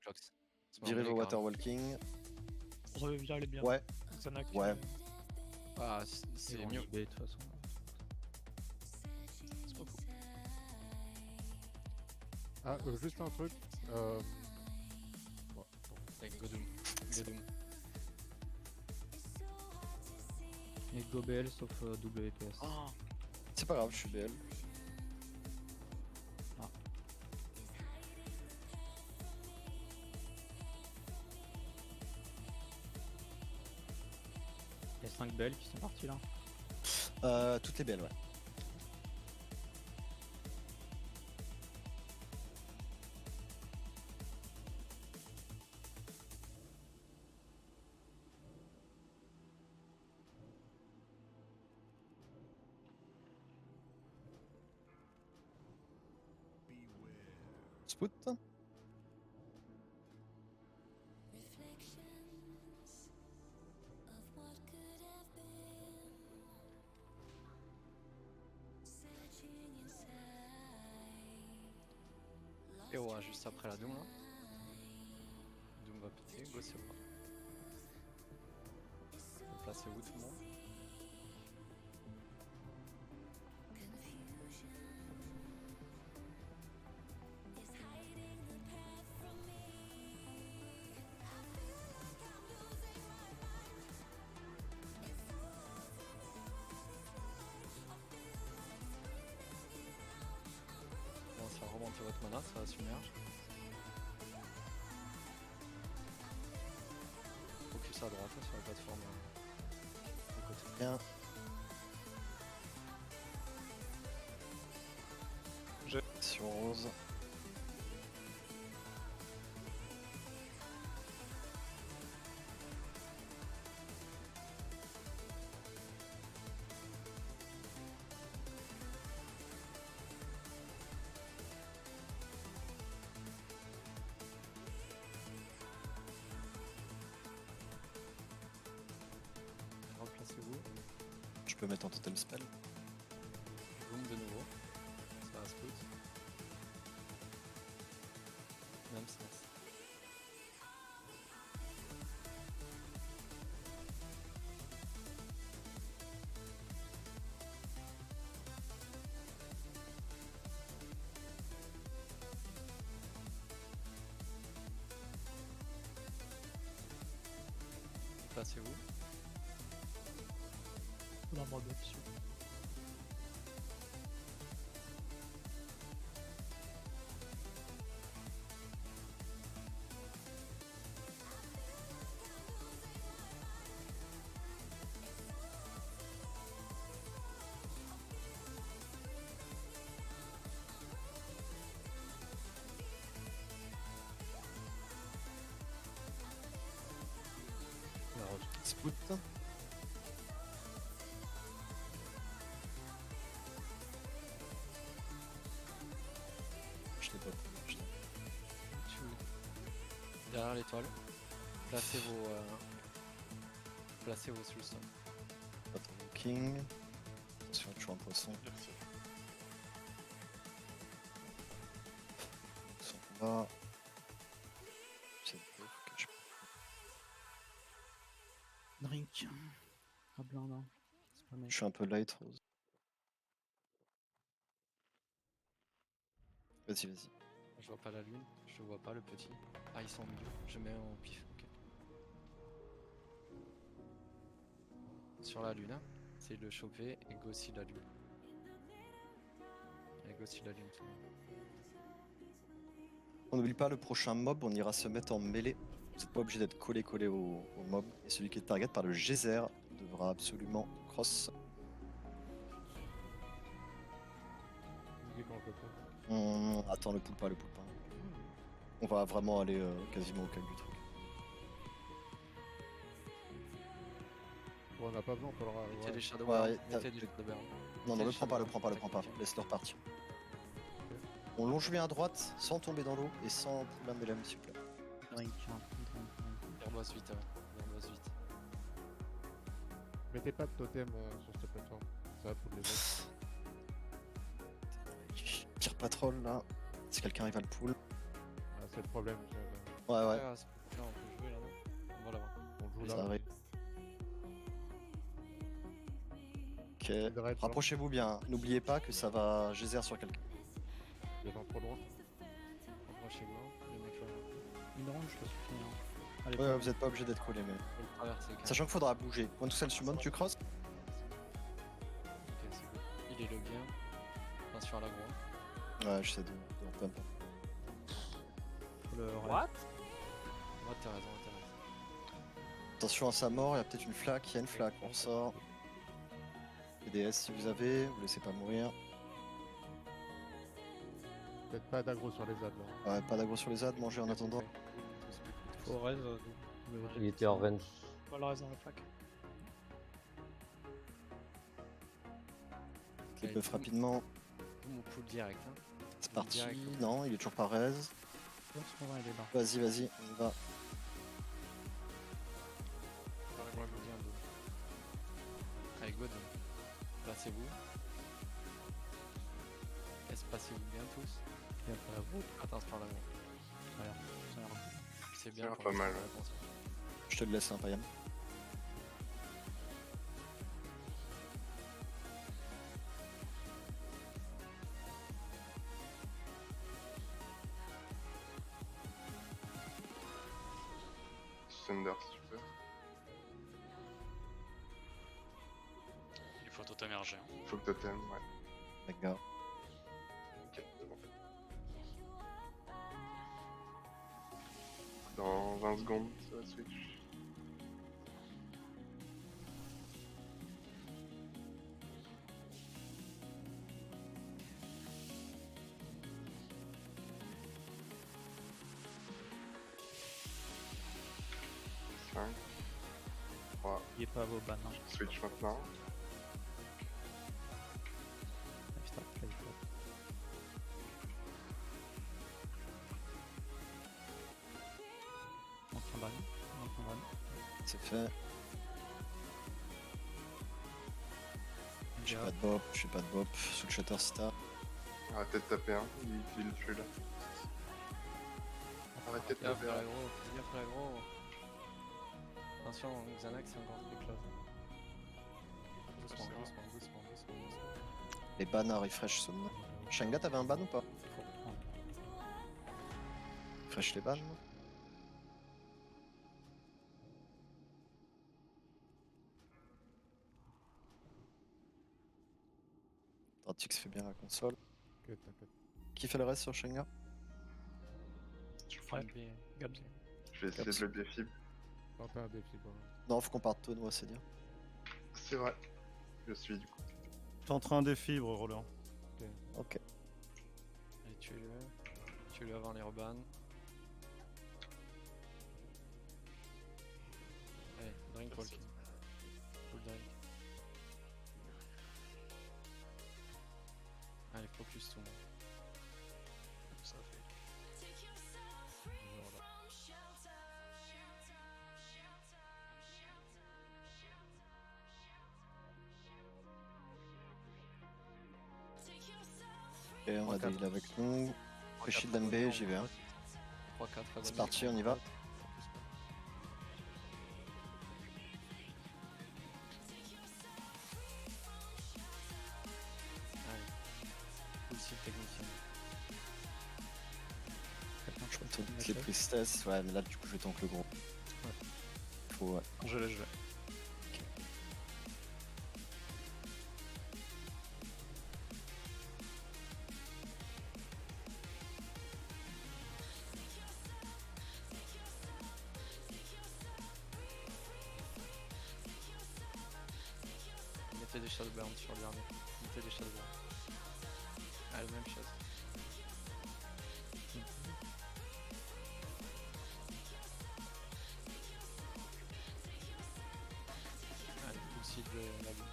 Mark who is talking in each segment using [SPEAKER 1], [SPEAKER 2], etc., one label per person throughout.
[SPEAKER 1] Clocks.
[SPEAKER 2] Virez vos water walking.
[SPEAKER 3] Reviens les bien.
[SPEAKER 2] Ouais.
[SPEAKER 3] Xanac.
[SPEAKER 2] Ouais.
[SPEAKER 1] Ah, c'est mieux.
[SPEAKER 4] De toute façon.
[SPEAKER 1] C'est pas fou.
[SPEAKER 5] Ah, juste un truc.
[SPEAKER 1] Avec Godoom. Godoom.
[SPEAKER 4] Et GoBL sauf WPS.
[SPEAKER 1] Oh.
[SPEAKER 2] C'est pas grave, je suis BL.
[SPEAKER 4] Ah. Il y a 5 BL qui sont partis là.
[SPEAKER 2] Toutes les BL, ouais. Spout.
[SPEAKER 1] Et ouais, juste après la Doom là. Doom va péter, go c'est moi. Vous placez où tout le monde? Bon, ça va remonter votre mana, ça va submerge. Focus à droite là, sur la plateforme de côté.
[SPEAKER 2] Bien. Sur rose.
[SPEAKER 1] Replacez-vous.
[SPEAKER 2] Je peux mettre un totem spell.
[SPEAKER 1] Boom de nouveau. Ça va spout. Même sens. Placez-vous.
[SPEAKER 3] Dans mode option.
[SPEAKER 2] Spout. Je l'ai pas. Je l'ai.
[SPEAKER 1] Derrière l'étoile. Placez-vos. Placez-vos sur le sol.
[SPEAKER 2] Water walking. Attention, toujours un poisson. Son combat. C'est beau, faut que je...
[SPEAKER 4] Drink. Ah blanc là. C'est pas mal.
[SPEAKER 2] Je suis un peu light rose. Vas-y, vas-y.
[SPEAKER 1] Je vois pas la lune, je vois pas le petit. Ah, ils sont au milieu, je mets en pif, ok. Sur la lune, hein. C'est le choper et go si la lune. Et go si la lune, tout le monde.
[SPEAKER 2] On n'oublie pas le prochain mob, on ira se mettre en mêlée. Vous n'êtes pas obligé d'être collé au mob. Et celui qui est target par le geyser devra absolument cross.
[SPEAKER 5] Il est quand on peut pas.
[SPEAKER 2] On attend le poulpa, le poulpa. On va vraiment aller quasiment au calme du truc.
[SPEAKER 5] Bon, on n'a pas besoin, on peut le
[SPEAKER 1] Mettez des shadows,
[SPEAKER 2] Ouais,
[SPEAKER 1] mettez des shadows.
[SPEAKER 2] Non, le prends pas, le prends pas. Laisse-le repartir. On longe bien à droite, sans tomber dans l'eau et sans pull un MLM, s'il vous plaît.
[SPEAKER 4] Drink.
[SPEAKER 1] Verboise vite, verboise vite.
[SPEAKER 5] Mettez pas de totem sur cette plateforme. Ça va pour les autres.
[SPEAKER 2] Tire patrol là. Si quelqu'un arrive à le pull.
[SPEAKER 5] Ah, c'est le problème.
[SPEAKER 2] Ouais, ouais.
[SPEAKER 1] Ah, là, on peut jouer là, non? On va là-bas.
[SPEAKER 5] On joue
[SPEAKER 2] Ça
[SPEAKER 5] là.
[SPEAKER 2] arrive. Ok.
[SPEAKER 5] Essaye de raid, genre.
[SPEAKER 2] Rapprochez-vous bien. N'oubliez pas que ça va geyser sur quelqu'un.
[SPEAKER 5] Les gens trop loin.
[SPEAKER 1] Approchez-vous, hein, le mec là.
[SPEAKER 3] Une orange, ça suffit. Hein. Allez,
[SPEAKER 2] Ouais, vous êtes pas obligé d'être collé, mais.
[SPEAKER 1] Faut le traverser quand même.
[SPEAKER 2] Sachant qu'il faudra bouger. One to cell summon, tu crosses?
[SPEAKER 1] Ok, c'est good. Il est logué. Attention à l'aggro.
[SPEAKER 2] Ouais, j'essaie de pump.
[SPEAKER 3] le raid.
[SPEAKER 1] Ouais, t'as raison, t'as raison.
[SPEAKER 2] Attention à sa mort, il y a peut-être une flaque. Il y a une flaque, on sort. PDS si vous avez, vous laissez pas mourir.
[SPEAKER 5] Peut-être pas d'aggro sur les ads là.
[SPEAKER 2] Ouais, pas d'aggro sur les ads, mangez en attendant.
[SPEAKER 3] Faut raise.
[SPEAKER 6] Il était en range.
[SPEAKER 3] Pas le raise dans la plaque.
[SPEAKER 2] Les buffs rapidement.
[SPEAKER 1] Mon pool direct. Hein.
[SPEAKER 2] C'est parti.
[SPEAKER 1] Direct.
[SPEAKER 2] Non, il est toujours pas raise.
[SPEAKER 3] Bon, ce moment, il est là.
[SPEAKER 2] Vas-y, vas-y, on y va.
[SPEAKER 1] Allez, good. Placez-vous. Espacez-vous bien tous.
[SPEAKER 3] Il y a pas vous.
[SPEAKER 1] Attention à l'aggro.
[SPEAKER 3] Ça ira.
[SPEAKER 1] C'est bien.
[SPEAKER 7] Ça ira
[SPEAKER 1] pour
[SPEAKER 7] pas
[SPEAKER 1] le
[SPEAKER 7] mal,
[SPEAKER 1] faire,
[SPEAKER 7] ouais.
[SPEAKER 1] attention.
[SPEAKER 2] Je te le laisse, hein, Payam.
[SPEAKER 7] Thunder, si tu peux.
[SPEAKER 8] Il faut tout émerger. Hein.
[SPEAKER 7] Faut que totem, ouais.
[SPEAKER 2] D'accord.
[SPEAKER 7] Ok, c'est bon. Dans 20 secondes, ça va switch. Cinq, 3,
[SPEAKER 3] Il est pas à vos bannes. Hein.
[SPEAKER 7] switch maintenant.
[SPEAKER 3] Putain, là, il faut. On prend ban. On prend ban.
[SPEAKER 2] C'est fait. J'ai
[SPEAKER 3] Bien.
[SPEAKER 2] pas de bop, j'ai pas de bop. Sous le shutter star.
[SPEAKER 7] Arrêtez de taper un, il tue là. Arrêtez de
[SPEAKER 1] Bien
[SPEAKER 7] taper
[SPEAKER 1] fait
[SPEAKER 7] un.
[SPEAKER 1] l'aggro, bien fait l'aggro. Attention, Xanax, c'est encore plus close. Doucement, doucement.
[SPEAKER 2] Les bans à refresh son. Shanga, t'avais un ban ou pas?
[SPEAKER 3] Faut reprendre.
[SPEAKER 2] Refresh les bans. Tratix fait bien la console.
[SPEAKER 5] Ok, t'inquiète.
[SPEAKER 2] Qui fait le reste sur Shanga?
[SPEAKER 3] Ouais. Gabs.
[SPEAKER 7] Je vais essayer de le défi.
[SPEAKER 5] Tentez un défi, bon.
[SPEAKER 2] Non, faut qu'on parte Tono, c'est dire.
[SPEAKER 7] C'est vrai. Je suis du coup.
[SPEAKER 9] T'es en train des fibres, Roller.
[SPEAKER 2] Ok.
[SPEAKER 1] Allez, tuez-le. Tuez-le avant les rebans. Allez, drink walking. Full drink. Allez, focus tout le monde. Ça fait. Voilà.
[SPEAKER 2] Ok, on a des avec nous. Après shield MB, j'y vais. Hein.
[SPEAKER 1] 3-4
[SPEAKER 2] C'est parti, on y va.
[SPEAKER 1] Allez. Full shield technicien.
[SPEAKER 2] Je crois que toutes les priestesses. Ouais, mais là, du coup, je tank le gros. Faut, ouais.
[SPEAKER 9] Je l'ai.
[SPEAKER 1] Mettez des Shadowburn sur le dernier. Mettez des Shadowburn. Allez, même chose. Allez, full shield la lune.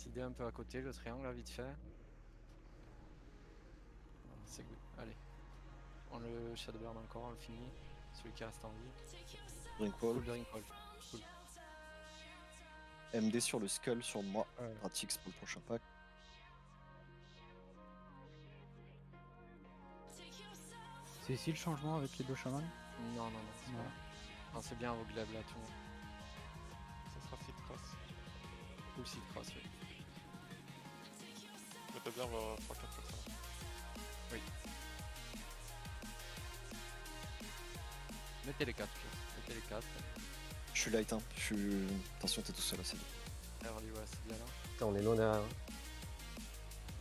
[SPEAKER 1] Sidé un peu à côté, le triangle là, vite fait. C'est good, allez. On le Shadowburn encore, on le finit. Celui qui reste en vie.
[SPEAKER 2] Drinkwall.
[SPEAKER 1] Full drink wall. Cool.
[SPEAKER 2] MD sur le skull sur moi.
[SPEAKER 5] Ouais.
[SPEAKER 2] Gratix pour le prochain pack.
[SPEAKER 3] C'est ici le changement avec les deux chamans?
[SPEAKER 1] Non, non, non, c'est
[SPEAKER 3] Non.
[SPEAKER 1] pas là. Non, c'est bien vos glaives là, tout le monde.
[SPEAKER 5] Ça sera Seed Cross.
[SPEAKER 1] Full seed cross, oui.
[SPEAKER 5] Le tabler va 3-4 comme ça.
[SPEAKER 1] Mettez les 4, mettez les 4.
[SPEAKER 2] Je suis light, hein. Je suis. Attention, t'es tout seul là, c'est bon.
[SPEAKER 1] Early, ouais, c'est bien là.
[SPEAKER 6] Putain, on est loin derrière.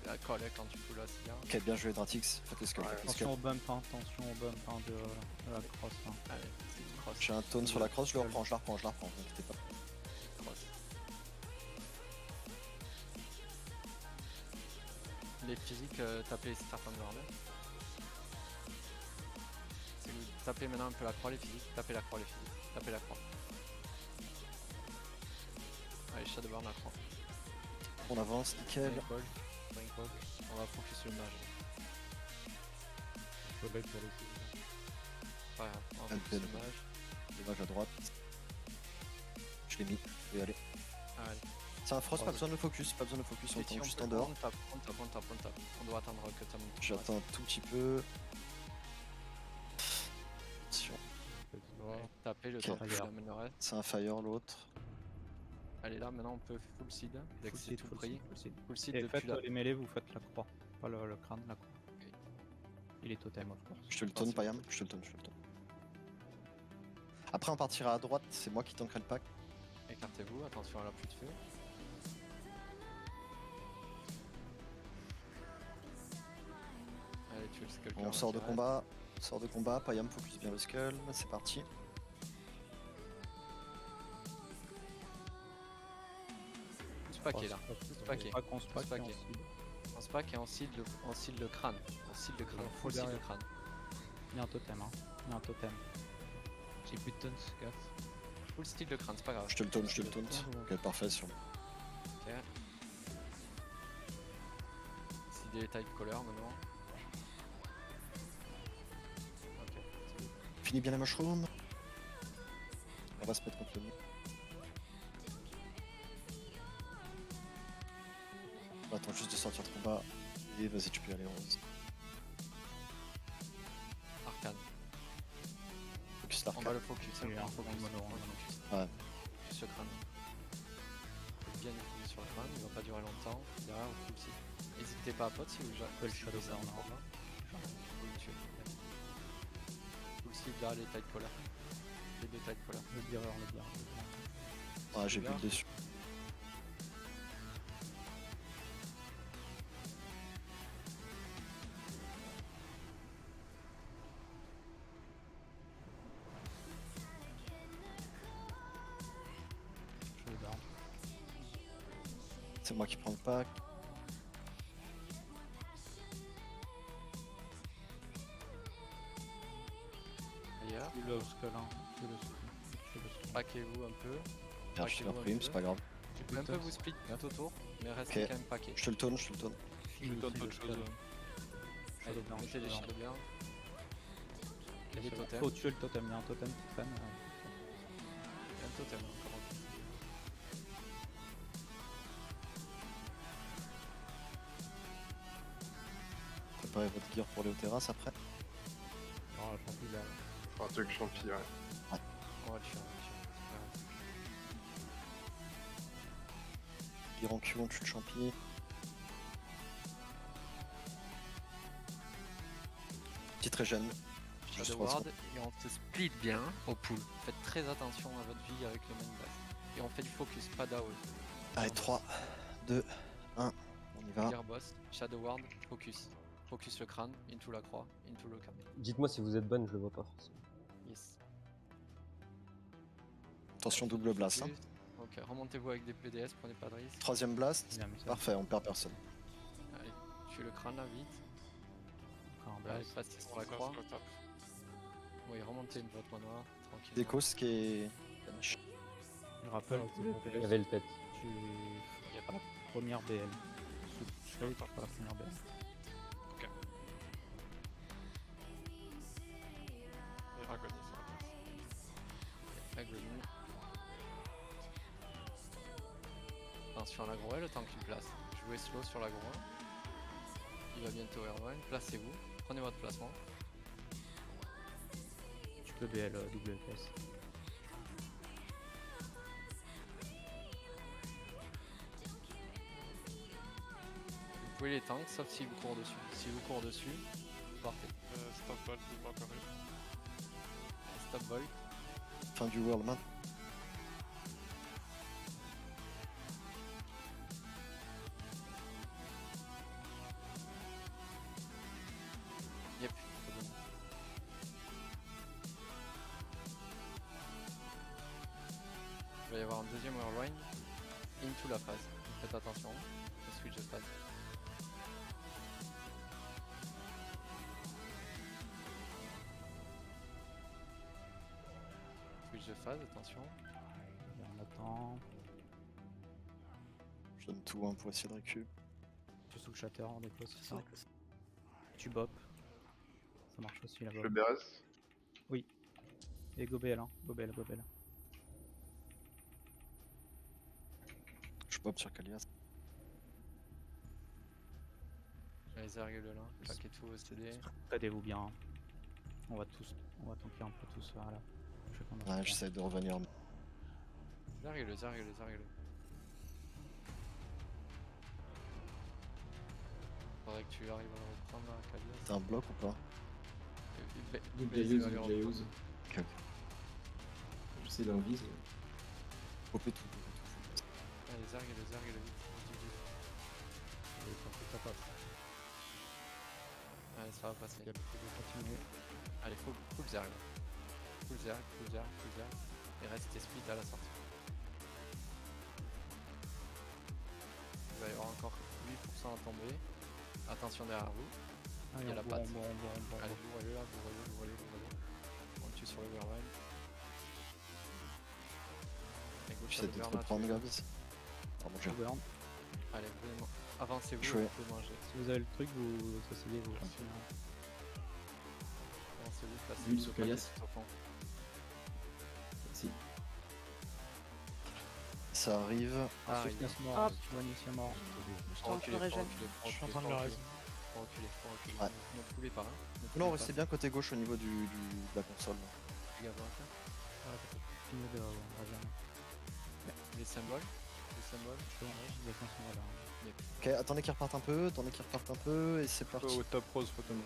[SPEAKER 1] La colle quand tu peux là, c'est bien.
[SPEAKER 2] Ok, bien joué Dratix. Faites les skulls.
[SPEAKER 7] Ouais,
[SPEAKER 2] faites les skulls.
[SPEAKER 3] Attention au bump, hein, attention au bump hein, de la cross. Hein.
[SPEAKER 1] Allez, seed cross.
[SPEAKER 2] J'ai un taunt sur la crosse, je le reprends, je la reprends, vous inquiétez pas.
[SPEAKER 1] Cross. Les physiques, tapez Start Underworld. C'est good. Tapez maintenant un peu la croix, les physiques. Tapez la croix, les physiques. Tapez la croix. Allez, Shadowburn la croix.
[SPEAKER 2] On avance, nickel.
[SPEAKER 1] Drink wall. On va focus sur le mage.
[SPEAKER 5] Il faut light pour les Seed.
[SPEAKER 1] Pas grave, on va
[SPEAKER 2] Un
[SPEAKER 1] focus sur le
[SPEAKER 2] peu.
[SPEAKER 1] mage.
[SPEAKER 2] Dommage à droite. Je l'ai mis, je vais y aller.
[SPEAKER 1] Allez.
[SPEAKER 2] C'est un frost, pas besoin de focus, pas besoin de focus, on
[SPEAKER 1] Petit,
[SPEAKER 2] tombe
[SPEAKER 1] on
[SPEAKER 2] juste
[SPEAKER 1] peut-
[SPEAKER 2] en dehors.
[SPEAKER 1] On tape. On doit attendre que ta monte.
[SPEAKER 2] J'attends un tout petit peu. Attention,
[SPEAKER 5] Fait du noir.
[SPEAKER 1] Ouais, tapez le
[SPEAKER 2] Ok.
[SPEAKER 1] temps que je
[SPEAKER 3] Fire.
[SPEAKER 1] l'amènerai.
[SPEAKER 2] c'est un fire l'autre.
[SPEAKER 1] Allez là, maintenant on peut full seed. Dès que c'est tout pris.
[SPEAKER 3] full seed.
[SPEAKER 1] Full seed
[SPEAKER 3] Et
[SPEAKER 1] depuis
[SPEAKER 3] faites
[SPEAKER 1] la...
[SPEAKER 3] les mêlées, vous faites la croix. Pas le crâne, la croix. Il est totem, of course.
[SPEAKER 2] Je te le tonne, Payam, je te le tonne. Après, on partira à droite, c'est moi qui tankerai le pack.
[SPEAKER 1] Écartez-vous, attention à la pluie de feu. Allez, tu le skull.
[SPEAKER 2] On sort de combat, Payam focus bien le skull, c'est parti.
[SPEAKER 1] Tout paquet là. Tout paquet.
[SPEAKER 3] Pas qu'on se pack,
[SPEAKER 1] paquet.
[SPEAKER 3] et on seed.
[SPEAKER 1] On se pack et on seed le crâne. On seed le crâne. Full seed le crâne.
[SPEAKER 3] Il y a un totem, hein. Il y a un totem. J'ai plus de tons, gaffe.
[SPEAKER 1] Full seed le crâne, c'est pas grave.
[SPEAKER 2] Je te le taunt. Ok, parfait, sur
[SPEAKER 1] Ok. Seeder les type color maintenant. Ok, c'est bon.
[SPEAKER 2] Finis bien la mushroom. On va se mettre contre le mur. On attend juste de sortir de combat. Et vas-y, tu peux y aller, Rose.
[SPEAKER 1] Arcane.
[SPEAKER 2] Focus
[SPEAKER 1] On va
[SPEAKER 2] l'arcane.
[SPEAKER 1] le focus.
[SPEAKER 3] Il y a un
[SPEAKER 1] focus.
[SPEAKER 3] focus mono,
[SPEAKER 1] on va
[SPEAKER 3] hein.
[SPEAKER 1] focus.
[SPEAKER 2] Ouais.
[SPEAKER 1] Focus le crâne. Bien focus sur le crâne, il va pas durer longtemps. Derrière, on full seed. N'hésitez pas à pote si vous
[SPEAKER 3] le
[SPEAKER 1] si vous
[SPEAKER 3] shadow
[SPEAKER 1] laissez un
[SPEAKER 3] burn,
[SPEAKER 1] endroit là. Vous le tuez. Full seed là, les type color. Les deux type color.
[SPEAKER 3] Le bireur.
[SPEAKER 2] Ouais, j'ai vu le dessus.
[SPEAKER 3] Shadow burn.
[SPEAKER 2] C'est moi qui prends le pack.
[SPEAKER 1] Ailleurs.
[SPEAKER 3] Tu le skull, hein. Tu le skull.
[SPEAKER 1] Paquez-vous un peu.
[SPEAKER 2] Merde, je t'ai
[SPEAKER 1] Paquez-vous un
[SPEAKER 2] repris,
[SPEAKER 1] peu.
[SPEAKER 2] c'est pas grave.
[SPEAKER 1] Tu peux un peu vous split tout autour, mais restez
[SPEAKER 2] Ok.
[SPEAKER 1] quand même paquet.
[SPEAKER 2] Je te le tonne.
[SPEAKER 3] Il me donne autre chose.
[SPEAKER 1] Allez,
[SPEAKER 3] Shadow burn,
[SPEAKER 1] mettez des
[SPEAKER 3] Shadow
[SPEAKER 1] shadow bien. Il y a des
[SPEAKER 3] burn.
[SPEAKER 1] totems.
[SPEAKER 3] Faut tuer le totem, il y a un totem qui traîne.
[SPEAKER 1] Il y a un totem encore.
[SPEAKER 2] Préparez votre gear pour aller aux terrasses après.
[SPEAKER 5] Non, la champi là.
[SPEAKER 7] Faut un truc champi, ouais.
[SPEAKER 1] On va le faire, c'est pas grave.
[SPEAKER 2] Gear en Q, on tue le champi. Petite régène. Juste
[SPEAKER 1] Shadow
[SPEAKER 2] 3
[SPEAKER 1] Ward et on se split bien au pool. Faites très attention à votre vie avec le main blast. Et on fait du focus, pas d'AOE.
[SPEAKER 2] Allez, 3, 2, 1, on y va.
[SPEAKER 1] Gear boss, Shadow Ward, focus. Focus le crâne, into la croix, into le crâne.
[SPEAKER 6] Dites-moi si vous êtes bonne, je le vois pas forcément.
[SPEAKER 1] Yes.
[SPEAKER 2] Attention, double blast. Hein.
[SPEAKER 1] Focus. Ok, remontez-vous avec des PDS, prenez pas de risque.
[SPEAKER 2] Troisième blast.
[SPEAKER 3] Il a mis ça.
[SPEAKER 2] Parfait, on perd personne.
[SPEAKER 1] Allez, tuez le crâne là vite.
[SPEAKER 3] Encore un
[SPEAKER 1] Allez,
[SPEAKER 3] blast.
[SPEAKER 1] passez sur la croix. Oui, remontez votre manoir, tranquille.
[SPEAKER 2] Décos qui est. vanish.
[SPEAKER 3] Je rappelle,
[SPEAKER 6] Il y avait le tête.
[SPEAKER 3] tu... y a pas première BL. Straight pour la première BL.
[SPEAKER 5] Et Agonie sur la place.
[SPEAKER 1] Agonie. Attention à l'agro, le temps qu'il place. Jouez slow sur l'agro. Il va bientôt R1. Placez-vous. Prenez votre placement.
[SPEAKER 3] Tu peux BL WPS.
[SPEAKER 1] Vous pouvez les tanks, sauf s'il vous court dessus. S'il vous court dessus, partez.
[SPEAKER 5] Stop ball, double encore une.
[SPEAKER 1] Stop boy.
[SPEAKER 2] Fin du World Man.
[SPEAKER 1] Yep. Il va y avoir un deuxième whirlwind into la phase. Faites attention au switch de phase. Switch de phase, attention.
[SPEAKER 3] Et on attend.
[SPEAKER 2] Je donne tout hein, pour essayer de récup.
[SPEAKER 3] Tu sous le shatter, on dépose, c'est ça. Tu bop. Ça marche aussi la
[SPEAKER 7] Je
[SPEAKER 3] bop.
[SPEAKER 7] BRS.
[SPEAKER 3] Et Gobel, hein. Gobel.
[SPEAKER 2] Je pop sur Kalias.
[SPEAKER 1] Les zergues là, claquez tout au CD.
[SPEAKER 3] Aidez-vous bien. Hein. On va tanker un peu tous là. Je sais qu'on a
[SPEAKER 2] Ouais, j'essaie de revenir.
[SPEAKER 1] Zergue-le. Faudrait que tu arrives à le reprendre à Kalias.
[SPEAKER 2] T'as un bloc ou pas? Ok.
[SPEAKER 10] J'essaie d'un vise.
[SPEAKER 2] Popper tout.
[SPEAKER 1] Allez, zergue-le vite. Allez, ça va passer. Allez, full zerg. Full zerg. Et restez speed à la sortie. Il va y avoir encore 8% à tomber. Attention derrière vous. Il y a la patte. Allez, vous voyez là, vous voyez. On le tue sur le whirlwind. Et gauche
[SPEAKER 2] J'essaie
[SPEAKER 1] sur
[SPEAKER 2] de
[SPEAKER 1] le
[SPEAKER 2] te
[SPEAKER 1] burn,
[SPEAKER 2] reprendre,
[SPEAKER 1] là,
[SPEAKER 2] Gabs. Pardon, j'ai
[SPEAKER 3] Burn.
[SPEAKER 1] Allez, vraiment. Avancez-vous,
[SPEAKER 2] Je vais-
[SPEAKER 1] vous pouvez manger.
[SPEAKER 3] Si vous avez le truc, vous essayez, vous continuez.
[SPEAKER 1] Avancez-vous, placez-vous.
[SPEAKER 10] L'huile sur Kalias.
[SPEAKER 1] au fond.
[SPEAKER 10] Si.
[SPEAKER 2] Ça arrive.
[SPEAKER 1] Ah,
[SPEAKER 3] Sauf
[SPEAKER 1] il
[SPEAKER 3] Nice mort,
[SPEAKER 4] Hop.
[SPEAKER 3] tu vois Nice mort.
[SPEAKER 1] faut reculer.
[SPEAKER 5] Je suis en train de le raise.
[SPEAKER 1] Faut reculer.
[SPEAKER 2] Ouais.
[SPEAKER 1] Ne coulez pas. Hein. Ne coulez
[SPEAKER 2] Non,
[SPEAKER 1] pas.
[SPEAKER 2] restez bien côté gauche au niveau de la console.
[SPEAKER 1] Fais gaffe, hein.
[SPEAKER 3] Fini de Rajan.
[SPEAKER 1] Les symboles.
[SPEAKER 3] Je défense moi là.
[SPEAKER 2] Ok, attendez qu'il reparte un peu, et c'est parti.
[SPEAKER 9] Au top rose, faut tomber.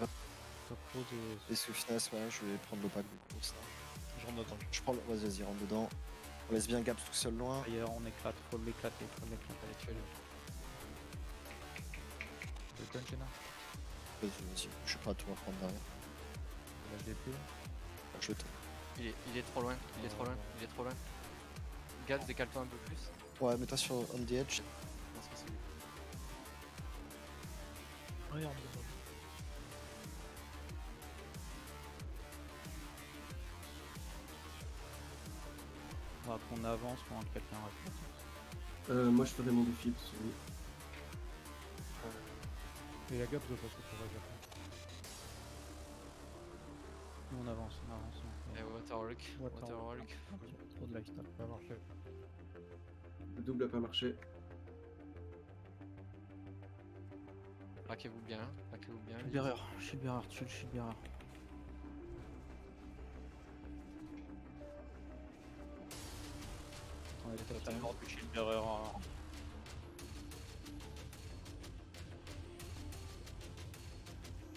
[SPEAKER 3] Top rose et
[SPEAKER 2] Et Swiftness, ouais, je vais prendre le pack du coup. Ça.
[SPEAKER 9] Je rentre dedans.
[SPEAKER 2] Je prends le. Vas-y, rentre dedans. On laisse bien Gaps tout seul loin.
[SPEAKER 3] D'ailleurs, on éclate, faut l'éclater.
[SPEAKER 1] Allez, tuez-le.
[SPEAKER 3] Le Gunjena.
[SPEAKER 2] Vas-y, je suis prêt à tout reprendre derrière.
[SPEAKER 3] La DP.
[SPEAKER 2] Je te.
[SPEAKER 1] Il est trop loin. Gad, décale-toi un peu plus.
[SPEAKER 2] Ouais, mets-toi sur on the edge.
[SPEAKER 1] Parce que c'est lui.
[SPEAKER 5] Regarde.
[SPEAKER 3] On va qu'on avance pendant que quelqu'un reste.
[SPEAKER 10] Moi je ferai mon défi sur lui.
[SPEAKER 5] Et la gap, je pense que tu vas gaffe.
[SPEAKER 3] Nous on avance.
[SPEAKER 1] Et Waterhulk.
[SPEAKER 3] Trop de lifestyle.
[SPEAKER 5] Ça va marcher.
[SPEAKER 10] Le double a pas marché.
[SPEAKER 1] Plaquez-vous bien.
[SPEAKER 3] Je suis bearer, tu le shield bearer. On est totalement du shield bearer.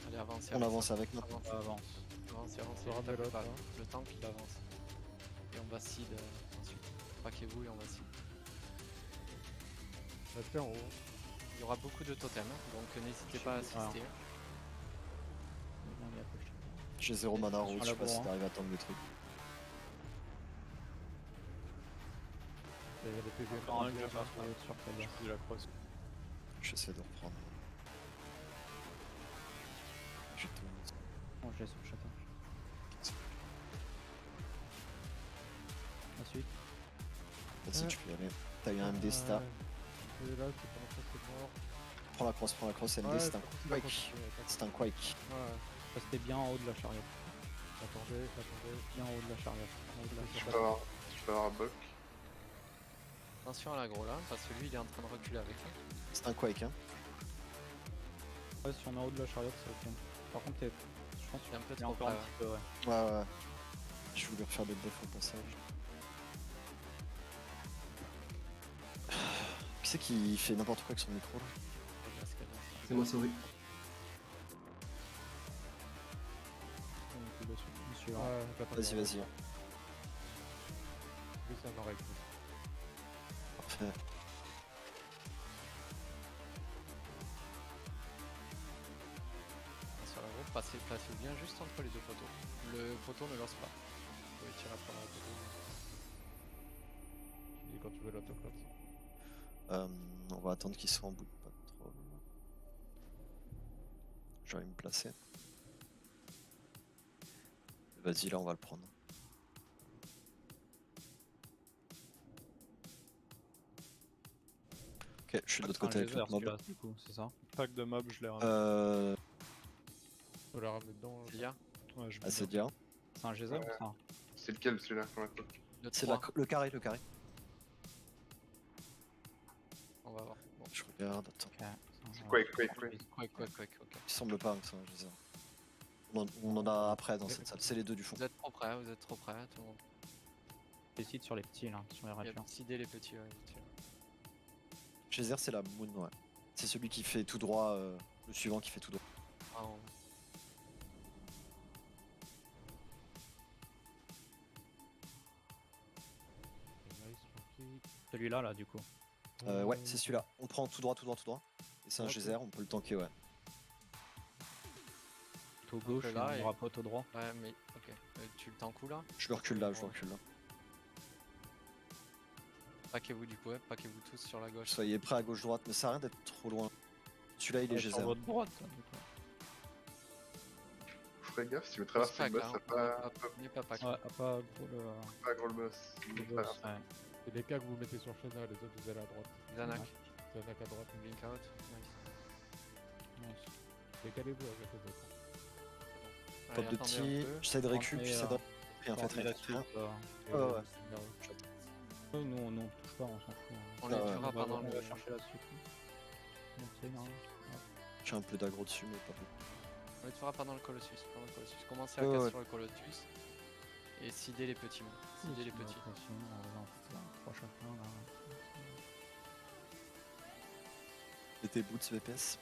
[SPEAKER 1] Allez, avancez.
[SPEAKER 2] On avance avec nous.
[SPEAKER 3] Avance.
[SPEAKER 1] Avancez.
[SPEAKER 5] Sera
[SPEAKER 1] Tapez
[SPEAKER 5] de
[SPEAKER 1] pas.
[SPEAKER 5] l'autre,
[SPEAKER 1] Le tank il avance. Et on va seed ensuite. Plaquez-vous et on va seed.
[SPEAKER 5] Restez en haut.
[SPEAKER 1] Il y aura beaucoup de totems, donc n'hésitez pas à assister.
[SPEAKER 2] J'ai 0 mana rouge, je sais pas si
[SPEAKER 3] Labour, hein.
[SPEAKER 2] t'arrives à attendre le truc.
[SPEAKER 5] Et il y a des PV.
[SPEAKER 3] Encore un que je passe sur Kalias.
[SPEAKER 9] Je la crosse.
[SPEAKER 2] J'essaie de reprendre. J'ai tout.
[SPEAKER 3] Bon, je laisse sur le château. La suite.
[SPEAKER 2] Vas-y, tu peux y aller. T'as eu un MD star.
[SPEAKER 5] C'est là, c'est pas un truc mort.
[SPEAKER 2] Prends la crosse, MD,
[SPEAKER 5] Ouais,
[SPEAKER 2] c'est un
[SPEAKER 5] par contre, il a
[SPEAKER 2] quake.
[SPEAKER 5] continué,
[SPEAKER 2] C'est un quake.
[SPEAKER 5] Ouais,
[SPEAKER 3] Restez bien en haut de la chariot.
[SPEAKER 5] j'attendais.
[SPEAKER 3] Bien en haut de la chariot. En haut de la
[SPEAKER 7] Je
[SPEAKER 3] chariot.
[SPEAKER 7] peux avoir un buck.
[SPEAKER 1] Attention à l'aggro là, parce que lui il est en train de reculer avec lui.
[SPEAKER 2] C'est un quake, hein.
[SPEAKER 3] Ouais, si on est en haut de la chariot, c'est ok. Par contre, je pense
[SPEAKER 1] Il est un peu
[SPEAKER 3] qu'il est
[SPEAKER 1] trop
[SPEAKER 3] encore
[SPEAKER 1] près.
[SPEAKER 3] un petit peu, ouais.
[SPEAKER 2] Ouais. Je voulais refaire des buffs au passage. Qui c'est qui fait n'importe quoi avec son micro là?
[SPEAKER 10] C'est moi, sorry.
[SPEAKER 3] On est plus dessus. Monsieur,
[SPEAKER 5] Ouais, j'attends.
[SPEAKER 2] Vas-y, vas-y.
[SPEAKER 5] Lui, c'est un oreille.
[SPEAKER 2] Parfait.
[SPEAKER 1] Sur la groupe, placez bien juste entre les deux poteaux. Le poteau ne lance pas. Vous pouvez tirer par le poteau.
[SPEAKER 5] Tu dis quand tu veux l'autoclave.
[SPEAKER 2] On va attendre qu'ils soient en bout de patrol. Je vais me placer. Vas-y, là on va le prendre. Ok, je suis de l'autre côté avec l'autre mob.
[SPEAKER 3] Du coup, c'est ça.
[SPEAKER 9] Pack de mobs, je l'ai ramené.
[SPEAKER 5] Faut la ramener dedans.
[SPEAKER 1] C'est bien.
[SPEAKER 9] Ouais, je
[SPEAKER 2] Ah, c'est bien.
[SPEAKER 3] C'est un geyser ou ça?
[SPEAKER 7] C'est lequel celui-là qu'on a fait?
[SPEAKER 1] Le
[SPEAKER 2] C'est
[SPEAKER 1] 3,
[SPEAKER 2] le carré.
[SPEAKER 1] on va voir. Bon,
[SPEAKER 2] Je regarde, attends.
[SPEAKER 3] Ok.
[SPEAKER 7] Quake.
[SPEAKER 1] ok.
[SPEAKER 2] Il semble pas que ça, je sais. On en a après dans cette salle. C'est les deux du fond.
[SPEAKER 1] Vous êtes trop près, tout le monde.
[SPEAKER 3] Décide sur les petits là, sur les
[SPEAKER 1] Il y a
[SPEAKER 3] ratures.
[SPEAKER 1] décidé les petits, ouais.
[SPEAKER 2] Geyser, c'est la moon, ouais. C'est celui qui fait tout droit, le suivant qui fait tout droit.
[SPEAKER 1] Ah,
[SPEAKER 5] Nice, tranquille.
[SPEAKER 3] Celui-là, là, du coup.
[SPEAKER 2] Ouais, c'est celui-là. On prend tout droit. Et c'est un
[SPEAKER 5] Ok.
[SPEAKER 2] geyser, on peut le tanker, ouais.
[SPEAKER 3] Tout gauche,
[SPEAKER 1] là,
[SPEAKER 3] il
[SPEAKER 1] et-
[SPEAKER 3] aura pas au droit.
[SPEAKER 1] ouais, mais ok. Tu le tanques où là?
[SPEAKER 2] Je le recule là, je le recule là.
[SPEAKER 1] Paquez-vous du coup, ouais, paquez-vous tous sur la gauche.
[SPEAKER 2] Soyez prêts à gauche-droite, mais ça a rien d'être trop loin. Celui-là, il est
[SPEAKER 3] Sur
[SPEAKER 2] geyser.
[SPEAKER 3] votre droite, là, du coup.
[SPEAKER 7] Je ferai gaffe, si vous traversez le
[SPEAKER 1] Pack,
[SPEAKER 7] boss,
[SPEAKER 1] hein,
[SPEAKER 7] ça pas
[SPEAKER 1] n'oubliez pas pack.
[SPEAKER 3] Ouais, pas gros le.
[SPEAKER 7] pas gros le boss. Si
[SPEAKER 3] le
[SPEAKER 7] vous
[SPEAKER 3] boss,
[SPEAKER 7] traversez.
[SPEAKER 3] ouais.
[SPEAKER 5] C'est les cas que vous mettez sur Shana, les autres vous allez à droite.
[SPEAKER 1] Zanak,
[SPEAKER 5] Zanak à droite.
[SPEAKER 1] blink out. Nice.
[SPEAKER 3] Nice.
[SPEAKER 5] Décalez-vous avec les autres.
[SPEAKER 2] Pop
[SPEAKER 1] Allez,
[SPEAKER 2] de
[SPEAKER 1] attendez
[SPEAKER 2] petit,
[SPEAKER 1] un peu.
[SPEAKER 2] j'essaie de récup,
[SPEAKER 3] Mais,
[SPEAKER 2] j'essaie de... Rien,
[SPEAKER 3] Bon,
[SPEAKER 2] faites
[SPEAKER 3] mais
[SPEAKER 2] rien.
[SPEAKER 3] là-dessus,
[SPEAKER 2] Rien.
[SPEAKER 3] ça-
[SPEAKER 2] Ouais.
[SPEAKER 3] Nous, on touche pas, on s'en fout. Hein.
[SPEAKER 1] On
[SPEAKER 2] Ah
[SPEAKER 1] les
[SPEAKER 2] ouais.
[SPEAKER 1] tuera pendant
[SPEAKER 3] On
[SPEAKER 1] le.
[SPEAKER 3] va chercher là-dessus. Montrer, non.
[SPEAKER 2] J'ai un peu d'aggro dessus, mais pas beaucoup.
[SPEAKER 1] On les tuera pendant le Colossus. Commencez à
[SPEAKER 2] Ouais,
[SPEAKER 1] casser
[SPEAKER 2] ouais.
[SPEAKER 1] sur le Colossus. Et sidez les petits. Sidez les petits.
[SPEAKER 3] Trois chacun, là.
[SPEAKER 2] Et tes boots VPS?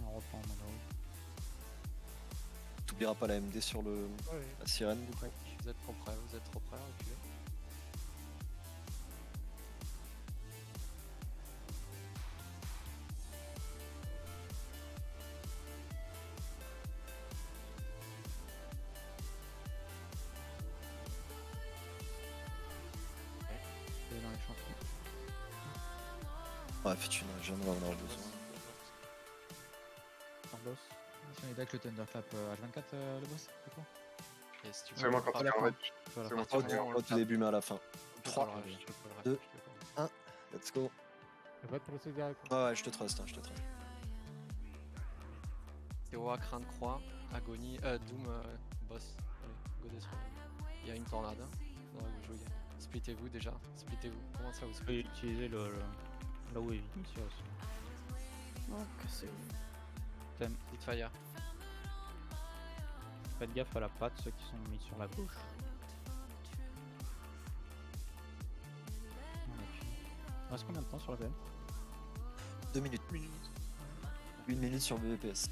[SPEAKER 3] On reprend en mode haut.
[SPEAKER 2] T'oublieras pas la MD sur la sirène du coup.
[SPEAKER 1] Vous êtes trop près, reculez.
[SPEAKER 3] Et dans les champions.
[SPEAKER 2] Bref, tu n'as jamais en avoir besoin.
[SPEAKER 3] Un boss.
[SPEAKER 4] Si on est avec le Thunderclap H24, le boss, du coup.
[SPEAKER 1] Et si tu veux,
[SPEAKER 7] C'est moi quand
[SPEAKER 1] on
[SPEAKER 7] tu
[SPEAKER 1] parle-
[SPEAKER 7] en fait.
[SPEAKER 3] Voilà.
[SPEAKER 7] C'est moi
[SPEAKER 2] Pas
[SPEAKER 7] qui en
[SPEAKER 2] au tout début, mais à la fin.
[SPEAKER 1] je te
[SPEAKER 2] 3,
[SPEAKER 1] parlerai, je te parlerai,
[SPEAKER 2] 2.
[SPEAKER 1] je te parlerai.
[SPEAKER 2] let's go.
[SPEAKER 5] Va te procéder direct.
[SPEAKER 2] Ouais, je te trust, je te trust.
[SPEAKER 1] Théoa, crainte, croix, agonie, doom, boss. Allez, go dessus. Il y a une tornade. Faudra que vous jouiez. Splittez-vous déjà. Splittez-vous. Comment ça vous
[SPEAKER 3] Tu peux
[SPEAKER 1] splittez?
[SPEAKER 3] utiliser là où est vite ici aussi.
[SPEAKER 4] Oh, cassez-vous.
[SPEAKER 3] Thème.
[SPEAKER 1] Hit fire.
[SPEAKER 3] Faites gaffe à la patte, ceux qui sont mis sur la gauche. Il reste combien de temps sur la PM?
[SPEAKER 2] 2 minutes. 1 minute sur le VPS.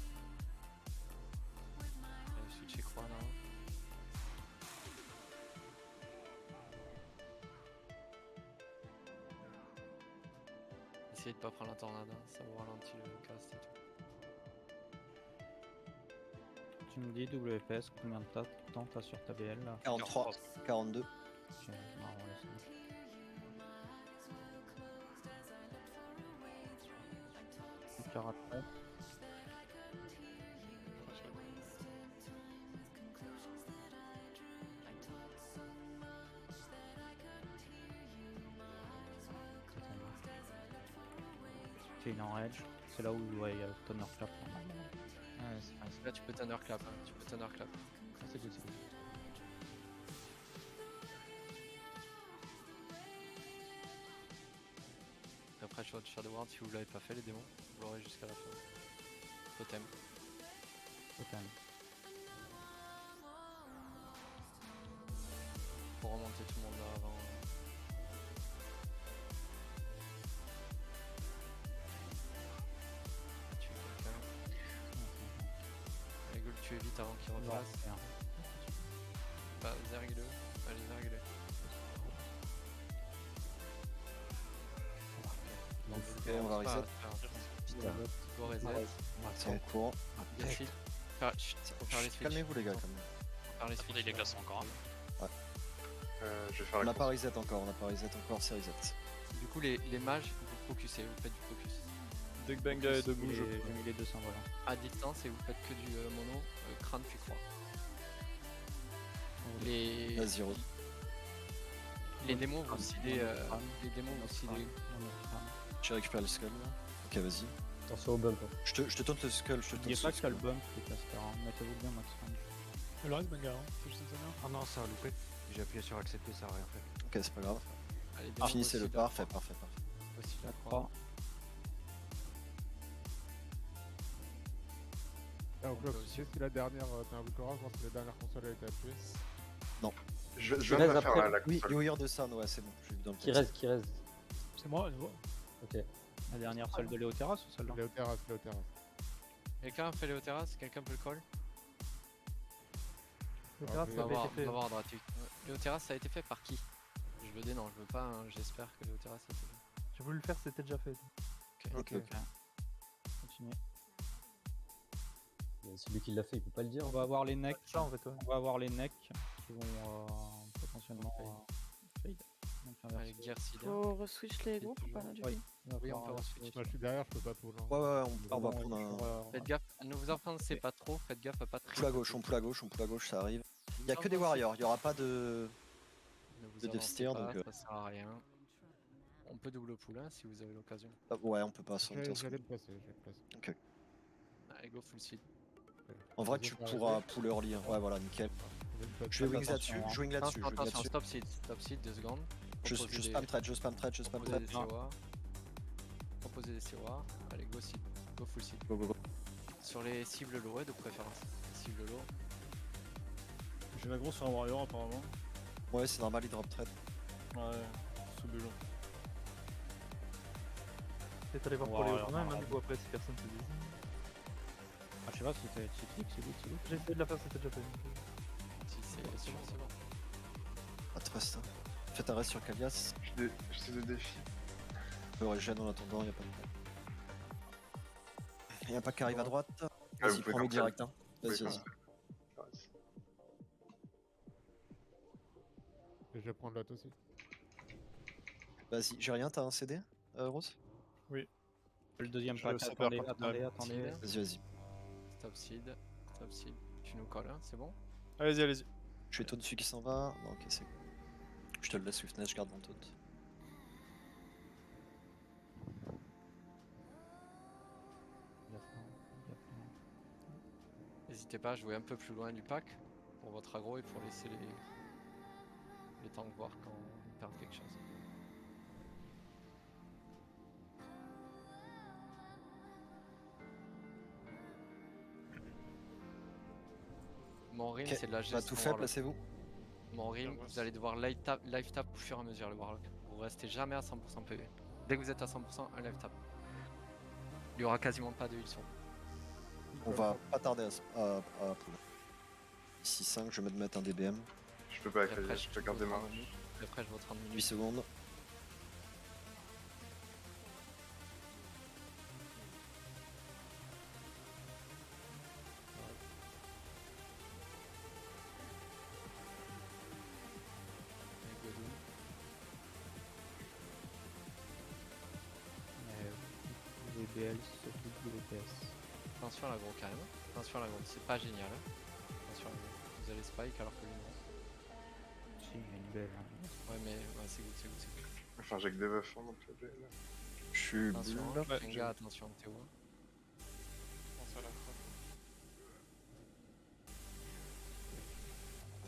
[SPEAKER 1] Switcher croix là. Essayez de pas prendre la tornade, hein, ça vous ralentit le cast et tout.
[SPEAKER 3] Tu me dis WPS, combien de temps t'as sur ta BL là?
[SPEAKER 2] 43, 42.
[SPEAKER 3] Ok, non, on laisse. Donc, 49. Ok, il est en edge. C'est là où ouais, il y a Thunderclap.
[SPEAKER 1] Ouais, là tu peux Thunderclap, hein. Tu peux Thunderclap.
[SPEAKER 3] Ah, c'est good, c'est good.
[SPEAKER 1] Après Shadow Ward, si vous l'avez pas fait les démons, vous l'aurez jusqu'à la fin. Totem.
[SPEAKER 3] Totem.
[SPEAKER 1] Pour remonter tout le monde là avant. Tuer quelqu'un. Allez, go le tuer vite avant qu'il repasse. Bah, zergue-le. Allez, zergue-le.
[SPEAKER 2] Ok, on va reset.
[SPEAKER 1] Go reset.
[SPEAKER 2] C'est en cours.
[SPEAKER 1] Chut. Faut faire les switches.
[SPEAKER 2] Calmez-vous les gars quand même.
[SPEAKER 1] Faut faire les
[SPEAKER 8] Attendez,
[SPEAKER 1] switches.
[SPEAKER 8] les glaçons encore. Hein.
[SPEAKER 7] Je vais faire
[SPEAKER 2] On
[SPEAKER 7] la
[SPEAKER 2] n'a pas
[SPEAKER 7] course.
[SPEAKER 2] reset encore, c'est reset.
[SPEAKER 1] Du coup, les mages, vous focussez, vous faites du focus.
[SPEAKER 9] Dès que Benga est debout, je
[SPEAKER 3] J'ai mis les deux symboles.
[SPEAKER 1] À distance et vous faites que du mono, crâne puis croix. Les,
[SPEAKER 2] Vas-y, Rose.
[SPEAKER 1] les démons vous cédez. Les démons vous cédez.
[SPEAKER 2] J'ai récupéré le skull là. Ok, vas-y.
[SPEAKER 6] Attention au bump. Hein.
[SPEAKER 2] Je te tente le skull, je te tente
[SPEAKER 3] N'oubliez pas
[SPEAKER 2] le
[SPEAKER 3] que t'as le
[SPEAKER 2] skull.
[SPEAKER 3] bump, les casters. Mettez-vous bien max range.
[SPEAKER 5] Le reste, Benga, hein. C'est juste ça.
[SPEAKER 11] Ah non, ça a loupé. J'ai appuyé sur accepter, ça a rien fait.
[SPEAKER 2] Ok, c'est pas grave.
[SPEAKER 1] Allez, démons
[SPEAKER 2] Finissez le
[SPEAKER 1] aussi la
[SPEAKER 2] parfait,
[SPEAKER 1] croix.
[SPEAKER 2] parfait.
[SPEAKER 1] Aussi la croix.
[SPEAKER 5] Ah, au club,
[SPEAKER 1] peut
[SPEAKER 5] tu
[SPEAKER 1] aussi.
[SPEAKER 5] sais si la dernière, t'as un Vulcora, je pense que la dernière console a été appuyée.
[SPEAKER 7] Je
[SPEAKER 6] Qui
[SPEAKER 7] viens de
[SPEAKER 6] reste
[SPEAKER 7] la faire
[SPEAKER 6] après
[SPEAKER 7] la
[SPEAKER 2] Oui,
[SPEAKER 7] console.
[SPEAKER 2] You Hear the Sound, ouais, c'est bon, je l'ai vu dans le
[SPEAKER 6] Qui
[SPEAKER 2] texte.
[SPEAKER 6] reste.
[SPEAKER 5] C'est moi, à nouveau.
[SPEAKER 6] Ok.
[SPEAKER 3] La dernière, celle de Léoterras ou celle-là?
[SPEAKER 5] Léo Terrace.
[SPEAKER 1] Quelqu'un fait Léo Terrasse? Quelqu'un peut le call?
[SPEAKER 5] Le
[SPEAKER 1] On va voir Dratic. Léo Terrasse, ça a été fait par qui? Je veux des noms, je veux pas, hein, j'espère que Léo Terrasse a été fait.
[SPEAKER 10] J'ai voulu le faire, c'était déjà fait.
[SPEAKER 2] Ok.
[SPEAKER 3] Continuez.
[SPEAKER 6] Mais celui qui l'a fait, il peut pas le dire.
[SPEAKER 3] On va avoir les necks.
[SPEAKER 10] Ça en fait, ouais.
[SPEAKER 3] On va avoir les necks qui vont potentiellement fade. Donc
[SPEAKER 1] Allez,
[SPEAKER 3] inverser.
[SPEAKER 1] Gear Seed.
[SPEAKER 4] Faut re-switch les groupes ou pas là du coup?
[SPEAKER 3] Oui,
[SPEAKER 1] Oui, on peut re-switch.
[SPEAKER 5] Moi, je suis derrière, je peux pas tout. Là.
[SPEAKER 2] Ouais, on va prendre un.
[SPEAKER 1] Faites gaffe, ne vous enfoncez pas trop, faites gaffe à pas
[SPEAKER 2] On poule à gauche, ça arrive. Il y a que des warriors, il y aura pas de.
[SPEAKER 1] Ne vous
[SPEAKER 2] de
[SPEAKER 1] avancez
[SPEAKER 2] Deathsteer,
[SPEAKER 1] pas,
[SPEAKER 2] donc,
[SPEAKER 1] ça sert à rien. On peut double pull hein, si vous avez l'occasion.
[SPEAKER 2] Ah, ouais, on peut pas s'en
[SPEAKER 5] J'allais me placer,
[SPEAKER 1] Allez, go full seed.
[SPEAKER 2] En vrai, tu pourras pull early. Hein. Ouais, voilà, nickel. Je vais wings là-dessus, je wing là-dessus, je wing
[SPEAKER 1] Attention,
[SPEAKER 2] là-dessus.
[SPEAKER 1] stop seed, 2 secondes.
[SPEAKER 2] Je spam trade.
[SPEAKER 1] Proposer des COA. Proposer des COA. Allez, go seed, go full seed.
[SPEAKER 2] Go.
[SPEAKER 1] Sur les cibles low de préférence. Les cibles low.
[SPEAKER 9] J'ai la grosse sur un warrior apparemment.
[SPEAKER 2] Ouais, c'est normal, il drop trade.
[SPEAKER 9] Ouais, sous bulon.
[SPEAKER 10] Peut-être aller voir
[SPEAKER 3] Ouais,
[SPEAKER 10] pour les
[SPEAKER 3] alors,
[SPEAKER 10] autres même,
[SPEAKER 3] ouais.
[SPEAKER 10] du coup après si personne se dit.
[SPEAKER 3] Ah, je sais pas, c'était c'est good.
[SPEAKER 10] J'ai essayé de la faire, c'était déjà fait.
[SPEAKER 1] Si c'est bon, c'est bon.
[SPEAKER 2] Pas de reste. Hein. Faites un reste sur Kalias.
[SPEAKER 7] Je sais des défis.
[SPEAKER 2] On peut régène en attendant, y'a pas de problème. Y'a un pack qui arrive à droite.
[SPEAKER 7] vous
[SPEAKER 2] Vas-y,
[SPEAKER 7] pouvez
[SPEAKER 2] prends-le
[SPEAKER 7] cancel.
[SPEAKER 2] direct. Hein.
[SPEAKER 7] Oui,
[SPEAKER 2] Vas-y.
[SPEAKER 5] Et je vais prendre l'autre aussi.
[SPEAKER 2] Vas-y, j'ai rien, t'as un CD, Rose?
[SPEAKER 3] Le deuxième
[SPEAKER 9] Je
[SPEAKER 3] pack,
[SPEAKER 9] le sais
[SPEAKER 3] attendez,
[SPEAKER 9] pas,
[SPEAKER 3] attendez.
[SPEAKER 2] Vas-y.
[SPEAKER 1] Stop seed. Tu nous colles, hein, c'est bon?
[SPEAKER 9] Allez-y.
[SPEAKER 2] Je suis taunt dessus qui s'en va. Non, ok, c'est. Je te le laisse, Swiftness, je garde mon taunt.
[SPEAKER 1] N'hésitez pas à jouer un peu plus loin du pack pour votre aggro et pour laisser les tanks voir quand on perd quelque chose. Mon ring,
[SPEAKER 2] Ok,
[SPEAKER 1] c'est de la
[SPEAKER 2] on
[SPEAKER 1] gestion.
[SPEAKER 2] va tout fait,
[SPEAKER 1] Warlock.
[SPEAKER 2] placez-vous.
[SPEAKER 1] Mon ring, vous allez devoir live tap au fur et à mesure le Warlock. Vous restez jamais à 100% PV. Dès que vous êtes à 100%, un live tap. Il y aura quasiment pas de heal sur vous.
[SPEAKER 2] On va pas tarder à pull. Ici 5, je vais me mettre un DBM.
[SPEAKER 7] Je peux pas
[SPEAKER 1] Et après,
[SPEAKER 7] accéder, je te garde des
[SPEAKER 1] vous
[SPEAKER 7] mains.
[SPEAKER 1] 30 minutes. Et après, je vous 30
[SPEAKER 2] 8
[SPEAKER 1] minutes.
[SPEAKER 2] secondes.
[SPEAKER 1] Avec Godou.
[SPEAKER 3] Les BL s'occupent du DPS.
[SPEAKER 1] Attention à l'aggro carrément. Attention à l'aggro, c'est pas génial. Hein. Attention à l'aggro. Vous allez spike alors que lui non.
[SPEAKER 3] Si, il y a une belle. Hein.
[SPEAKER 1] Ouais mais ouais, c'est good.
[SPEAKER 7] Enfin, j'ai que des buffs, hein, donc là.
[SPEAKER 2] Je suis
[SPEAKER 1] Attention,
[SPEAKER 2] bulle.
[SPEAKER 9] Ouais,
[SPEAKER 1] Benga, attention, Théo.
[SPEAKER 5] Pense à la frappe.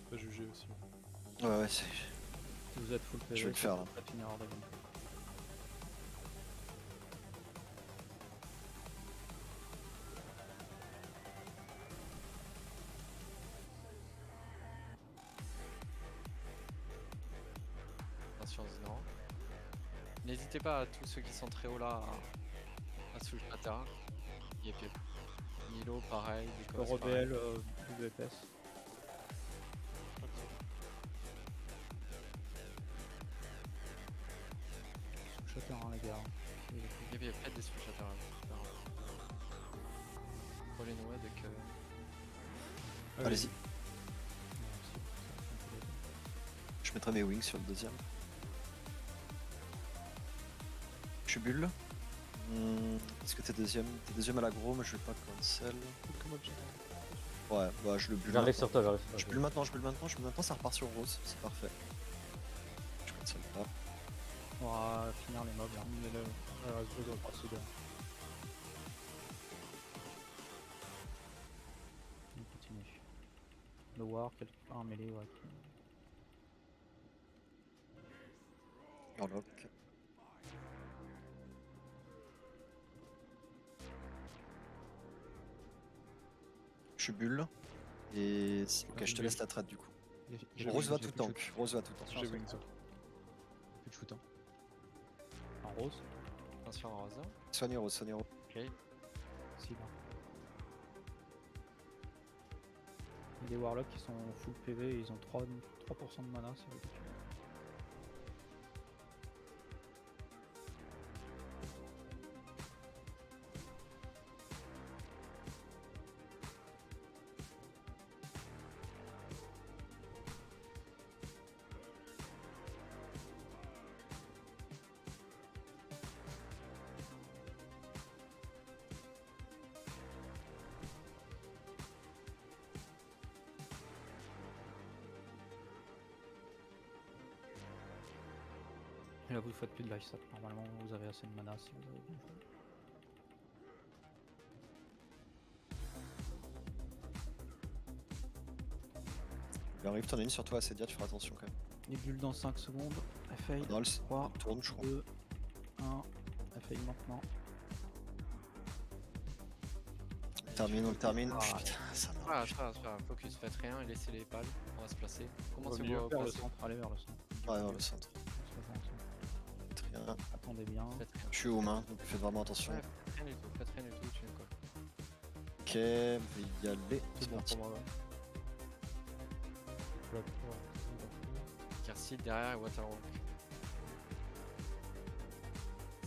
[SPEAKER 9] Pas jugé aussi.
[SPEAKER 2] Ouais, ouais, c'est.
[SPEAKER 3] Si vous êtes full PV,
[SPEAKER 2] Je vais le faire, là.
[SPEAKER 3] ça va finir hors de game.
[SPEAKER 1] Attention, Zinan. N'hésitez pas à tous ceux qui sont très haut là à switch la terre. Yep, yep. Milo, pareil. Vicos,
[SPEAKER 3] Rebel, WPS. Shatter, hein, les gars.
[SPEAKER 1] Yep, yep, faites des switch à terre. Prenez-nous avec.
[SPEAKER 2] Allez-y. Je mettrai mes wings sur le deuxième. Je suis bulle. Est-ce que t'es deuxième? T'es deuxième à l'agro, mais je vais pas cancel. Ouais, bah je le bulle.
[SPEAKER 6] J'arrive
[SPEAKER 2] maintenant.
[SPEAKER 6] sur toi, j'arrive sur toi.
[SPEAKER 2] Je bulle maintenant, je bulle maintenant, je bulle maintenant, ça repart sur rose, c'est parfait. Je cancel pas.
[SPEAKER 3] On va finir les mobs là.
[SPEAKER 9] Il est là. Ouais, reste deux autres.
[SPEAKER 3] On continue. Le war, un mêlée, ouais.
[SPEAKER 2] Murloc. Je suis bulle. Et. Ok, je te laisse la traite du coup. Rose va tout tank. Rose va tout tank.
[SPEAKER 9] J'ai wings.
[SPEAKER 3] Plus de shoot, hein. En rose.
[SPEAKER 1] Attention, Rose.
[SPEAKER 2] Soignez Rose, soignez Rose.
[SPEAKER 1] Ok.
[SPEAKER 3] Si, là. Il y a des warlocks qui sont full PV et ils ont 3% de mana, c'est ridicule. Et là vous faites plus de life sap, normalement vous avez assez de mana si vous avez bien joué.
[SPEAKER 2] Il arrive, t'en as une sur toi, Assedia, tu feras attention quand même.
[SPEAKER 3] Les bulles dans 5 secondes, FA,
[SPEAKER 2] Dans le
[SPEAKER 3] 3,
[SPEAKER 2] tourne, je crois.
[SPEAKER 3] 2, 1, FA maintenant.
[SPEAKER 2] On le termine.
[SPEAKER 3] Ah.
[SPEAKER 2] Putain, ça marche.
[SPEAKER 1] Voilà, c'est pas grave, focus, faites rien et laissez les balles. On va se placer. Commencez
[SPEAKER 9] milieu,
[SPEAKER 1] à
[SPEAKER 3] Vers le
[SPEAKER 1] placer.
[SPEAKER 3] centre, allez vers le centre.
[SPEAKER 2] Ouais, dans le centre.
[SPEAKER 3] On se rejoint ensemble.
[SPEAKER 2] Faites rien.
[SPEAKER 3] Attendez bien.
[SPEAKER 1] Faites rien.
[SPEAKER 2] Je suis aux mains, donc faites vraiment attention.
[SPEAKER 1] Ouais, faites rien du tout, faites rien du tout, tu me colles.
[SPEAKER 2] Ok, on va y aller. C'est parti.
[SPEAKER 9] pour moi, ouais.
[SPEAKER 1] Kersid derrière et Waterwalk.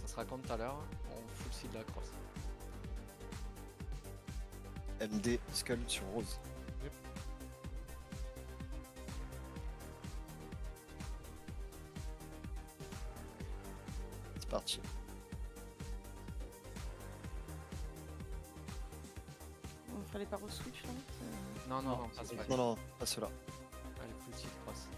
[SPEAKER 1] Ça sera comme tout à l'heure, on full seed la crosse.
[SPEAKER 2] MD, Skull sur Rose. C'est parti.
[SPEAKER 4] Il fallait pas re-switch là
[SPEAKER 1] Non, non, non, passe pas.
[SPEAKER 2] Non, non, pas cela.
[SPEAKER 1] Allez, full seed cross.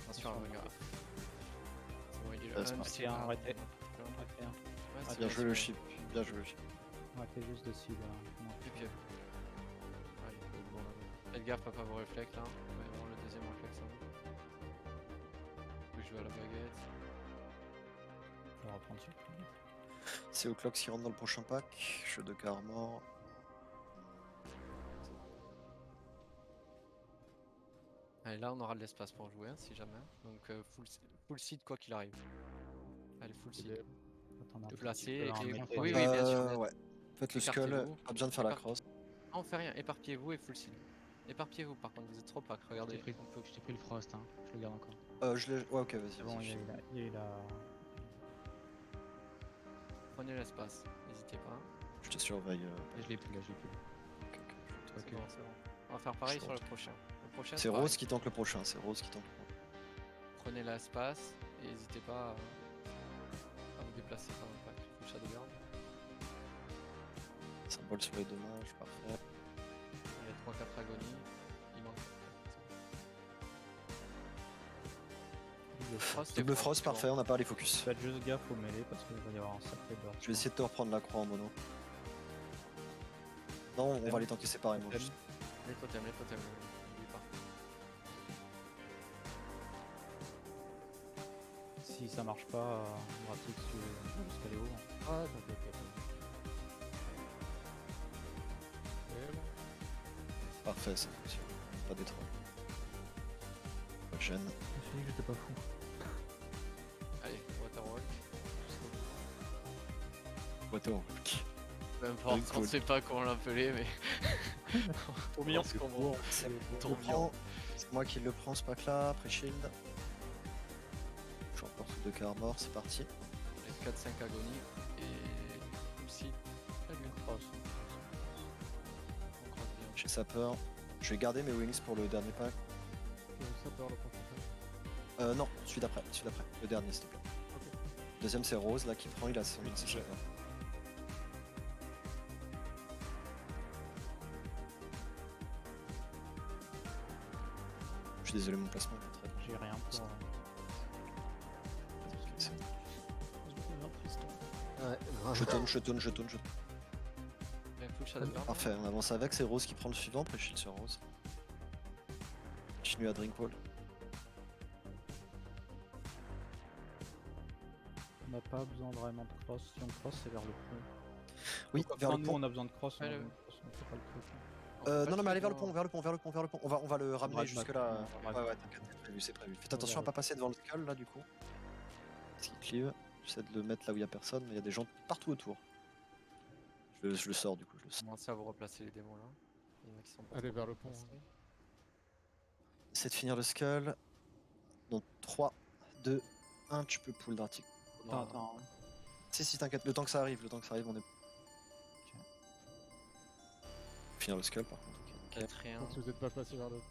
[SPEAKER 1] Attention à la bagarre. C'est bon, il est là.
[SPEAKER 2] C'est
[SPEAKER 1] Ah,
[SPEAKER 2] parti.
[SPEAKER 1] c'est là.
[SPEAKER 3] Arrêtez.
[SPEAKER 1] Ouais, c'est
[SPEAKER 2] Bien
[SPEAKER 1] bon,
[SPEAKER 2] joué le
[SPEAKER 1] c'est
[SPEAKER 2] chip. Bien joué le chip.
[SPEAKER 3] Arrêtez juste de cible.
[SPEAKER 1] bon. Pied, pied. Allez, bon, là. Faites gaffe à pas vos réflexes là. Ouais, bon, le deuxième réflexe. Hein. Faut jouer à la baguette.
[SPEAKER 3] On va reprendre sur.
[SPEAKER 2] C'est O'Clock qui rentre dans le prochain pack. Jeu de Carmor.
[SPEAKER 1] Allez, là on aura de l'espace pour jouer hein, si jamais. Donc full seed quoi qu'il arrive. Allez, full seed.
[SPEAKER 3] Attends,
[SPEAKER 1] Placer
[SPEAKER 3] un
[SPEAKER 1] et...
[SPEAKER 3] petit peu,
[SPEAKER 1] Oui, oui, bien sûr.
[SPEAKER 2] Ouais. Faites le Skull.
[SPEAKER 1] Écartez-vous.
[SPEAKER 2] Pas besoin de faire la
[SPEAKER 1] Écarte-
[SPEAKER 2] cross.
[SPEAKER 1] Non, on fait rien, éparpillez-vous et full seed. Éparpillez-vous par contre, vous êtes trop pack, regardez.
[SPEAKER 3] Je t'ai pris le frost, hein. Je le garde encore.
[SPEAKER 2] Je l'ai. Ouais, ok, vas-y.
[SPEAKER 3] C'est bon,
[SPEAKER 2] vas-y,
[SPEAKER 3] il y a eu la.
[SPEAKER 1] Prenez l'espace, n'hésitez pas.
[SPEAKER 2] je te surveille.
[SPEAKER 3] Je l'ai plus là, je l'ai plus.
[SPEAKER 2] Ok, ok.
[SPEAKER 1] C'est bon, c'est bon. On va faire pareil
[SPEAKER 2] Je
[SPEAKER 1] sur le
[SPEAKER 2] rentre.
[SPEAKER 1] prochain. Le prochain
[SPEAKER 2] C'est
[SPEAKER 1] pareil.
[SPEAKER 2] Rose qui tank le prochain. C'est Rose qui tank le prochain.
[SPEAKER 1] Prenez l'espace et n'hésitez pas à vous déplacer dans le pack. Full Shadowguard.
[SPEAKER 2] Symbole sur les dommages, parfait.
[SPEAKER 1] Allez, 3-4 agonie. Il manque.
[SPEAKER 3] Double frost.
[SPEAKER 2] Double frost, parfait, on n'a pas les focus.
[SPEAKER 3] Faites juste gaffe au mêlée parce qu'il va y avoir un sacré burst.
[SPEAKER 2] Je vais essayer de te reprendre la croix en mono. Non, on va les tanker séparément. Juste.
[SPEAKER 1] Les totems, n'oublie pas.
[SPEAKER 3] Si ça marche pas, Bratix, tu vas jusqu'à les hauts.
[SPEAKER 5] Ah, t'inquiète pas. Et bon.
[SPEAKER 2] Parfait, ça fonctionne. Pas des trolls. Pas de gêne.
[SPEAKER 10] Je me suis dit que j'étais pas fou.
[SPEAKER 1] Allez, Waterwalk.
[SPEAKER 2] Waterwalk.
[SPEAKER 1] Peu importe,
[SPEAKER 2] Drink
[SPEAKER 1] on
[SPEAKER 2] Wall.
[SPEAKER 1] sait pas comment l'appeler, mais.
[SPEAKER 3] Trop mignon,
[SPEAKER 1] ce qu'on voit.
[SPEAKER 2] C'est
[SPEAKER 1] Trop bien.
[SPEAKER 2] C'est moi qui le prends ce pack là, après shield. Je suis encore sous 2 k mort, c'est parti.
[SPEAKER 1] Les 4-5 agonie et aussi la lune cross. On croise bien.
[SPEAKER 2] J'ai sapeur. Je vais garder mes wings pour le dernier pack.
[SPEAKER 5] Ça peur le prochain.
[SPEAKER 2] Non, celui d'après, le dernier s'il te plaît. Deuxième c'est Rose là qui prend, il a son sapeur. Je suis désolé, mon placement est très
[SPEAKER 3] J'ai rien pour.
[SPEAKER 6] Ouais,
[SPEAKER 2] Je tourne.
[SPEAKER 1] Mais full Shadowburn.
[SPEAKER 2] Parfait, on avance avec, c'est Rose qui prend le suivant, après shield sur Rose. Continue à Drinkwall.
[SPEAKER 3] On n'a pas besoin vraiment de cross. Si on cross, c'est vers le pont.
[SPEAKER 2] Oui, vers le
[SPEAKER 3] nous,
[SPEAKER 2] pont.
[SPEAKER 3] on a besoin de cross.
[SPEAKER 1] Ouais,
[SPEAKER 3] on a
[SPEAKER 1] le-
[SPEAKER 3] besoin de cross, on fait pas le truc.
[SPEAKER 2] Non, mais allez vers le pont. On va le ramener
[SPEAKER 3] Drive
[SPEAKER 2] jusque
[SPEAKER 3] back,
[SPEAKER 2] là.
[SPEAKER 3] on va
[SPEAKER 2] Ouais,
[SPEAKER 3] drive
[SPEAKER 2] t'inquiète, c'est prévu. Faites attention à pas passer devant le skull là du coup. Parce qu'il cleave. J'essaie de le mettre là où il y a personne, mais il y a des gens partout autour. Je le sors du coup, je le sors.
[SPEAKER 1] Commencez à vous replacer les démons là. Il y en a qui sont pas
[SPEAKER 5] Allez
[SPEAKER 1] trop
[SPEAKER 5] vers le pont.
[SPEAKER 1] placés.
[SPEAKER 2] Essaie de finir le skull. Donc 3, 2, 1, tu peux pull d'article.
[SPEAKER 3] Attends.
[SPEAKER 2] Si, t'inquiète, le temps que ça arrive, on est. Finir le skull par contre. Ok, nickel.
[SPEAKER 1] 4-1.
[SPEAKER 5] Si vous êtes pas placé vers le pont,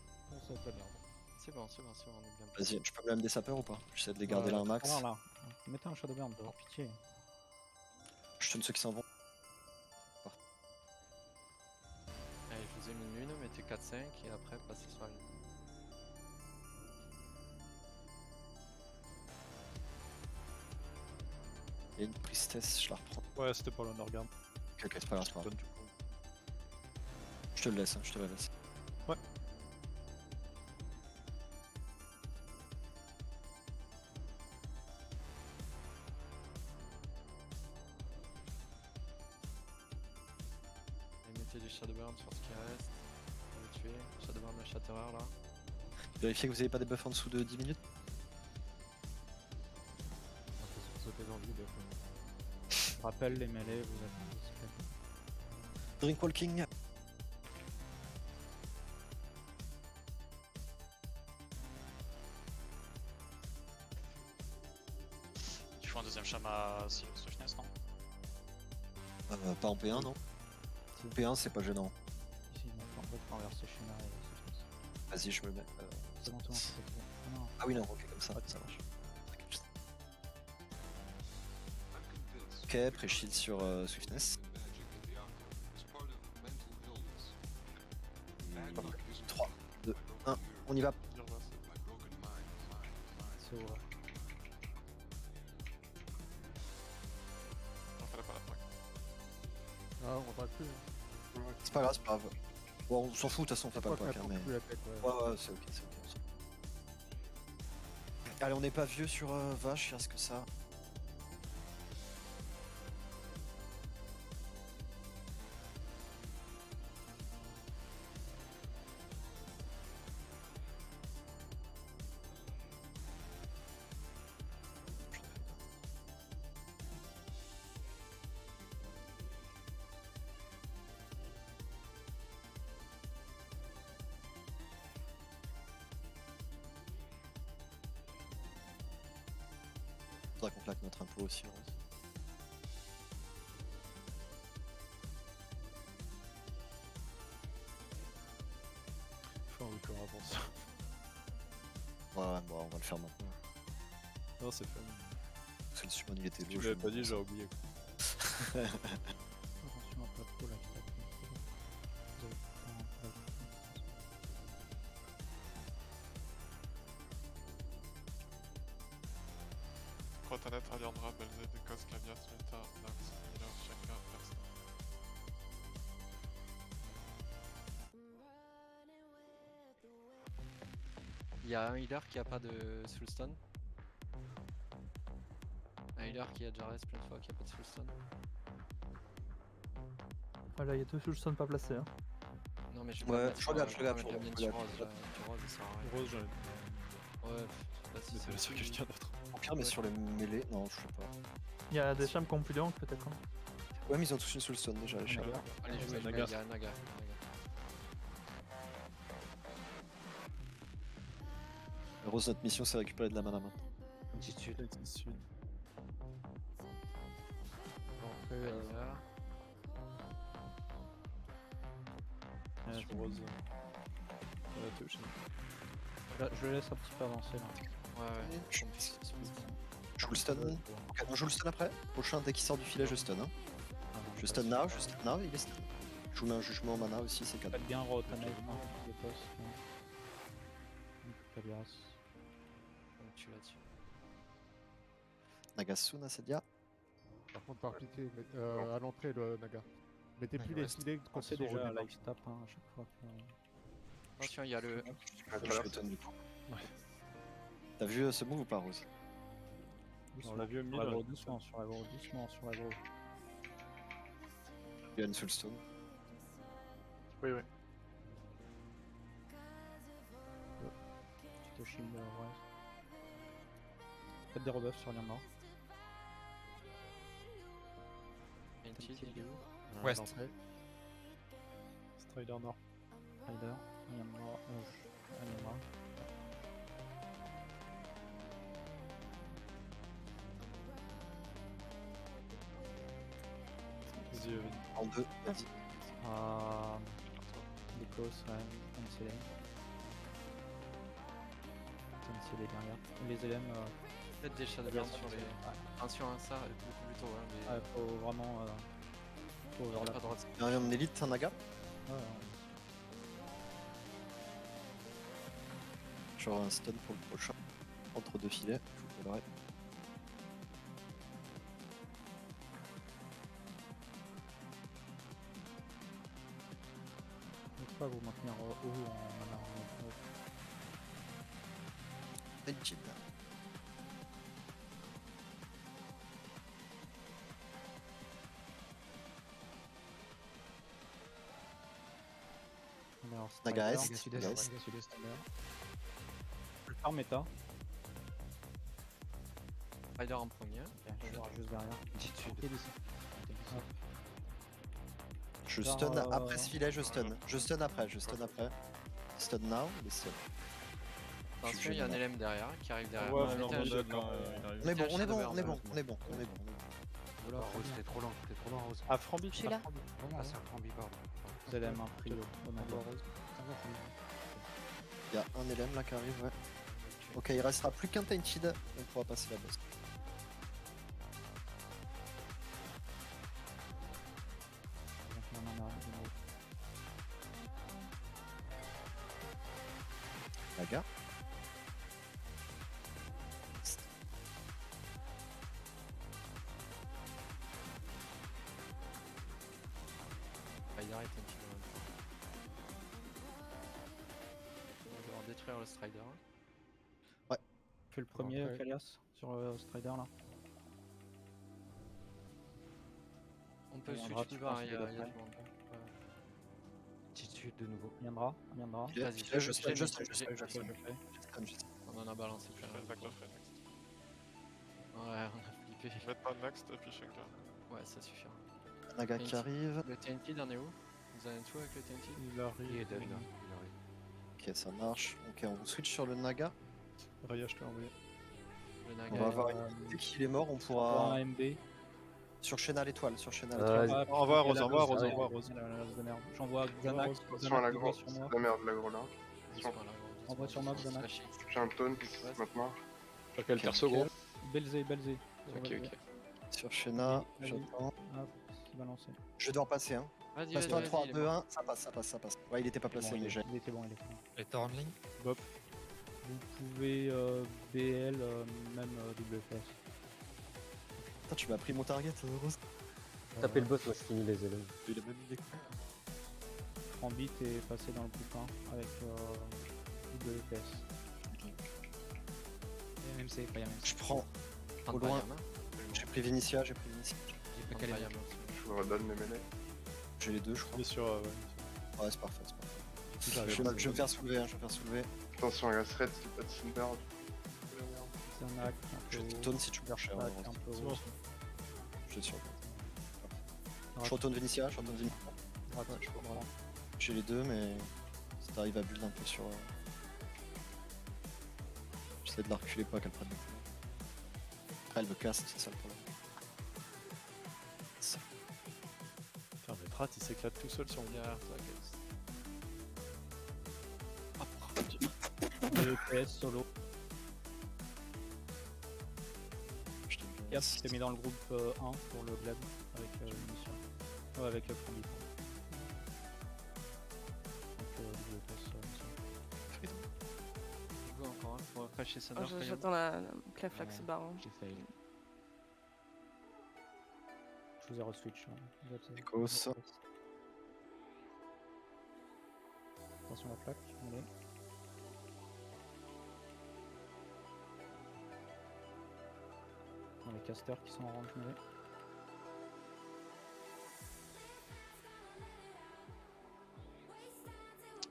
[SPEAKER 5] ça va être la merde.
[SPEAKER 1] C'est bon, on est bien placé.
[SPEAKER 2] Vas-y, je peux quand même des sapeurs ou pas? J'essaie de les garder
[SPEAKER 5] Ouais,
[SPEAKER 2] là un max.
[SPEAKER 3] Alors là, mettez un Shadowburn, par pitié.
[SPEAKER 2] Je tue ceux qui s'en vont.
[SPEAKER 1] Allez, je vous ai mis une, mettez 4-5 et après passez sur la lune.
[SPEAKER 2] Il y a une priestesse, je la reprends.
[SPEAKER 10] Ouais, c'était pas l'Honorgarde.
[SPEAKER 2] Ok, c'est pas grave, c'est pas grave.
[SPEAKER 10] Du coup.
[SPEAKER 2] Je te le laisse, je te la laisse.
[SPEAKER 10] Ouais.
[SPEAKER 1] Et mettez du Shadowburn sur ce qui reste. On va le tuer. Shadowburn le Shatterer là.
[SPEAKER 2] Vérifiez que vous avez pas des buffs en dessous de 10 minutes.
[SPEAKER 5] On peut sauter dans le vide.
[SPEAKER 3] Je rappelle les mêlées, vous êtes discret.
[SPEAKER 2] Drinkwalking.
[SPEAKER 8] Il faut un deuxième Shama Swiftness, non?
[SPEAKER 2] Pas en P1 non.
[SPEAKER 3] Si.
[SPEAKER 2] P1 c'est pas gênant.
[SPEAKER 3] Ici, on peut renverser schéma et Swiftness.
[SPEAKER 2] Vas-y, je me mets.
[SPEAKER 3] C'est bon, c'est bon, c'est bon. Ah non.
[SPEAKER 2] Ah oui, non, ok, comme ça, ça marche. Ok, pré-shield sur Swiftness. 3, 2, 1, on y va.
[SPEAKER 3] C'est vrai.
[SPEAKER 8] On ferait pas la track.
[SPEAKER 5] Ah, on va plus.
[SPEAKER 2] C'est pas grave, c'est pas grave. Bon, on s'en fout, de toute façon, on fait pas le pack. Hein, mais...
[SPEAKER 5] plus la tête, ouais.
[SPEAKER 2] Ouais, c'est ok, c'est ok. on s'en fout. Allez, on n'est pas vieux sur Vache, il reste que ça. Faudra qu'on plaque notre impôt aussi, Rose.
[SPEAKER 10] Faut un record avance.
[SPEAKER 2] Ouais, bon, on va le faire maintenant.
[SPEAKER 10] Non, c'est fait.
[SPEAKER 2] Parce que le summon il était
[SPEAKER 10] Tu
[SPEAKER 2] beau.
[SPEAKER 10] l'avais pas dit, j'ai oublié.
[SPEAKER 3] Attention à pas trop la stack. Vous avez pas un peu
[SPEAKER 5] Rotanet, Aliandra, Belzé, Dekos, Kalias, Meta, Nax, Miller, Shaka, Persna.
[SPEAKER 1] Il y a un healer qui a pas de soulstone. Un healer qui a déjà rest plein de fois qui a pas de soulstone.
[SPEAKER 4] Voilà, il y a 2 soulstones pas placés. Hein.
[SPEAKER 1] Non mais je
[SPEAKER 2] Ouais, je regarde,
[SPEAKER 1] je
[SPEAKER 2] je regarde,
[SPEAKER 1] mettre la
[SPEAKER 2] je
[SPEAKER 1] mienne
[SPEAKER 2] regarde.
[SPEAKER 1] sur Rose, du Rose, ça sert à rien.
[SPEAKER 10] Rose, j'en ai.
[SPEAKER 1] Ouais, là, si
[SPEAKER 10] Mais
[SPEAKER 1] c'est
[SPEAKER 10] c'est sur quelqu'un d'autre.
[SPEAKER 2] Au pire, mais sur les mêlées, non, je sais pas.
[SPEAKER 4] Il y a des chams qui ont plus de rank peut-être. Hein.
[SPEAKER 2] Ouais, mais ils ont tous une soulstone déjà, les chats.
[SPEAKER 1] Allez, je
[SPEAKER 10] Ouais,
[SPEAKER 1] vais
[SPEAKER 10] Naga.
[SPEAKER 1] Naga, Naga.
[SPEAKER 2] Rose, notre mission, c'est récupérer de la mana maintenant.
[SPEAKER 11] Attitude.
[SPEAKER 10] Attitude.
[SPEAKER 9] Après,
[SPEAKER 1] Healer.
[SPEAKER 10] Sur Rose. Ouais, touche.
[SPEAKER 3] Là, je le laisse un petit peu avancer là.
[SPEAKER 1] Ouais,
[SPEAKER 2] Je joue le stun. Ok, on joue le stun après. Prochain, dès qu'il sort du filet, je stun. Hein. Je stun now, il est stun. Je vous mets un jugement en mana aussi, c'est 4.
[SPEAKER 3] Faites bien Rotanet, les postes. Kalias.
[SPEAKER 1] on tue là-dessus.
[SPEAKER 2] Nagasu, Nasedia.
[SPEAKER 9] par contre, par pitié, à l'entrée, le Naga. Mettez plus les filets quand
[SPEAKER 3] C'est
[SPEAKER 9] ils sont
[SPEAKER 3] déjà
[SPEAKER 9] revenus.
[SPEAKER 3] life stop hein, à chaque fois.
[SPEAKER 1] Attention, il y a le.
[SPEAKER 2] Je suis automne du coup. T'as vu ce move ou pas, Rose?
[SPEAKER 10] On l'a vu au
[SPEAKER 3] Sur
[SPEAKER 10] milieu.
[SPEAKER 3] l'aggro, doucement, sur l'aggro, doucement, sur l'aggro.
[SPEAKER 2] Il y a une soulstone.
[SPEAKER 7] Oui, oui.
[SPEAKER 3] Tu te shield, ouais. Faites des rebuffs sur Liamor.
[SPEAKER 1] NT, il est où?
[SPEAKER 10] West. Strider Nord.
[SPEAKER 3] Rider, Liamor, Liamor.
[SPEAKER 10] Vas-y,
[SPEAKER 2] En 2, vas-y.
[SPEAKER 3] Dekos, ouais, NCL. NCL derrière. Les LM,
[SPEAKER 1] Faites des shadowburns sur les. Un sur un, ça, plutôt. Hein,
[SPEAKER 3] ouais, faut vraiment. Faut
[SPEAKER 1] mais...
[SPEAKER 3] overlap.
[SPEAKER 1] pas droite.
[SPEAKER 2] Il y a un élite, un Naga.
[SPEAKER 3] Ouais,
[SPEAKER 2] Genre un stun pour le prochain. Entre deux filets, je vous le
[SPEAKER 3] faut pas vous maintenir haut en mana.
[SPEAKER 2] Elchid.
[SPEAKER 3] Alors,
[SPEAKER 2] Naga
[SPEAKER 3] Strider,
[SPEAKER 2] Est,
[SPEAKER 3] Naga
[SPEAKER 2] Naga
[SPEAKER 3] Sud-Est,
[SPEAKER 2] Est.
[SPEAKER 3] Naga Sud-Est, Naga. Je vais faire méta.
[SPEAKER 1] Rider en premier.
[SPEAKER 3] Je vais juste derrière.
[SPEAKER 11] Attitude.
[SPEAKER 3] Ok, d'ici.
[SPEAKER 2] Je
[SPEAKER 3] Genre,
[SPEAKER 2] stun après ce filet, je stun. Je stun après, je stun après. Stun now, il est stun.
[SPEAKER 1] Attention, il y a un LM derrière qui arrive derrière.
[SPEAKER 10] Ouais,
[SPEAKER 1] Mettez
[SPEAKER 10] non,
[SPEAKER 1] un
[SPEAKER 10] mais
[SPEAKER 1] shot.
[SPEAKER 10] d'accord, il arrive.
[SPEAKER 2] On est bon, on est bon,
[SPEAKER 1] Shadowburn,
[SPEAKER 2] on est bon,
[SPEAKER 1] ouais.
[SPEAKER 2] on est bon, on est bon.
[SPEAKER 11] Oh, Rose, t'es trop lent, Rose.
[SPEAKER 10] Ah, Frambi,
[SPEAKER 12] Je suis là.
[SPEAKER 11] Ah, c'est un Frambi, pardon.
[SPEAKER 3] Vous allez un prio au Naga.
[SPEAKER 2] Il y a un LM là qui arrive, ouais. Ok, il restera plus qu'un Tainted, on pourra passer la boss. Naga.
[SPEAKER 1] Rider est un petit peu. On va en détruire le Strider.
[SPEAKER 3] Fais le premier,
[SPEAKER 9] Après.
[SPEAKER 3] Kalias, sur Strider là.
[SPEAKER 1] On peut
[SPEAKER 3] Il
[SPEAKER 1] switch
[SPEAKER 3] viendra,
[SPEAKER 1] tout
[SPEAKER 3] tu
[SPEAKER 1] bas,
[SPEAKER 3] penses,
[SPEAKER 1] il y a
[SPEAKER 3] d'après.
[SPEAKER 1] du monde.
[SPEAKER 11] Attitude de nouveau.
[SPEAKER 3] Viendra.
[SPEAKER 2] Filet,
[SPEAKER 1] Vas-y,
[SPEAKER 2] filet, je stun, je
[SPEAKER 1] j'ai-
[SPEAKER 2] stun, je stun, je
[SPEAKER 1] j'ai-
[SPEAKER 2] stun.
[SPEAKER 3] Je fais.
[SPEAKER 1] On en a balancé plein.
[SPEAKER 5] Je fais Vector Phoenix.
[SPEAKER 1] Ouais, on a flippé.
[SPEAKER 5] Je vais pas next et puis Shaka.
[SPEAKER 1] Ouais, ça suffira.
[SPEAKER 2] Naga qui arrive.
[SPEAKER 1] Le TNT, il en est où? Vous en êtes où avec le TNT?
[SPEAKER 10] Il arrive.
[SPEAKER 11] Il est dead là. Il arrive.
[SPEAKER 2] Ok, ça marche. Ok, on switch sur le Naga.
[SPEAKER 10] Ria, je t'ai envoyé.
[SPEAKER 1] Le
[SPEAKER 2] On
[SPEAKER 1] Naga.
[SPEAKER 2] va avoir une... Dès qu'il est mort, on
[SPEAKER 3] Pour
[SPEAKER 2] pourra...
[SPEAKER 3] un MB.
[SPEAKER 2] Sur Shena l'étoile, sur Shena l'étoile.
[SPEAKER 6] Vas-y.
[SPEAKER 10] Au revoir, Rose, au revoir, Rose, au
[SPEAKER 3] Ouais,
[SPEAKER 10] revoir, Rose.
[SPEAKER 3] de merde. J'envoie Xanax.
[SPEAKER 7] Attention à la grosse.
[SPEAKER 3] sur moi.
[SPEAKER 7] La merde, l'agro là.
[SPEAKER 3] Envoie sur moi, Xanax.
[SPEAKER 7] J'ai un taunt maintenant.
[SPEAKER 10] Sur quel perso, gros?
[SPEAKER 3] Belzé.
[SPEAKER 1] Ok, ok.
[SPEAKER 2] Sur Shena,
[SPEAKER 3] Vas-y.
[SPEAKER 2] j'attends.
[SPEAKER 3] Hop, qui va lancer.
[SPEAKER 2] Je dois passer, hein.
[SPEAKER 1] Vas-y,
[SPEAKER 2] Passe-toi
[SPEAKER 1] vas-y,
[SPEAKER 2] 3,
[SPEAKER 1] vas-y,
[SPEAKER 2] 2, 1, ça passe. Ouais, il était pas placé,
[SPEAKER 3] Bon,
[SPEAKER 2] mais j'ai...
[SPEAKER 3] il était bon.
[SPEAKER 11] Et t'es en ligne?
[SPEAKER 3] Vous pouvez BL, même WFS.
[SPEAKER 2] Putain, tu m'as pris mon target, Rose.
[SPEAKER 6] Tapez le boss, moi je finis les éléments.
[SPEAKER 2] Il a même mis des coups.
[SPEAKER 3] Frambit est passé dans le groupe 1 avec 2 EPS.
[SPEAKER 8] MMC, pas MMC.
[SPEAKER 2] Je prends
[SPEAKER 1] Prends
[SPEAKER 2] au
[SPEAKER 1] pas
[SPEAKER 2] loin.
[SPEAKER 1] Yama.
[SPEAKER 2] J'ai pris Vinicia, j'ai pris Vinicia.
[SPEAKER 8] J'ai pas
[SPEAKER 1] Prends
[SPEAKER 8] calé
[SPEAKER 1] pas
[SPEAKER 8] ma-
[SPEAKER 1] Yama aussi.
[SPEAKER 7] Je vous redonne mes mêlées.
[SPEAKER 2] J'ai les deux, je crois.
[SPEAKER 10] Il est sur.
[SPEAKER 2] Ouais, c'est parfait, c'est parfait.
[SPEAKER 10] Putain,
[SPEAKER 2] Je vais me faire soulever, hein, je vais me faire soulever.
[SPEAKER 7] Attention, il reste Red, c'est pas de Cinder.
[SPEAKER 3] Xanax, un
[SPEAKER 2] Je
[SPEAKER 3] peu
[SPEAKER 2] te
[SPEAKER 3] haut.
[SPEAKER 2] tonne si tu me cherches.
[SPEAKER 3] Versac, un peu
[SPEAKER 10] C'est
[SPEAKER 3] haut.
[SPEAKER 10] bon.
[SPEAKER 2] Je te surveille. Je retourne Vinicia, je retourne Vinicia.
[SPEAKER 3] Droite,
[SPEAKER 2] Ouais, je crois.
[SPEAKER 3] droite.
[SPEAKER 2] J'ai les deux, mais si t'arrives à build un peu sur. J'essaie de la reculer pas qu'elle prenne le coup. Après, elle me casse, c'est ça le problème. Ça.
[SPEAKER 10] Putain, mais Trat il s'éclate tout seul sur mon.
[SPEAKER 1] Derrière toi, Ghost. Ah,
[SPEAKER 3] 2 EPS solo.
[SPEAKER 2] Je te
[SPEAKER 3] Yep, je t'ai mis dans le groupe 1 pour le Gleb avec l'émission. Ouais, avec le Frambit. Donc 2 EPS mission.
[SPEAKER 1] Je vois encore un pour flasher Thunder.
[SPEAKER 12] Oh, j'attends la Cleflax barre.
[SPEAKER 8] J'ai fail.
[SPEAKER 3] Je vous ai re-switch.
[SPEAKER 2] Écos.
[SPEAKER 3] Attention à la plaque, allez. Les casters qui sont en range mêlée.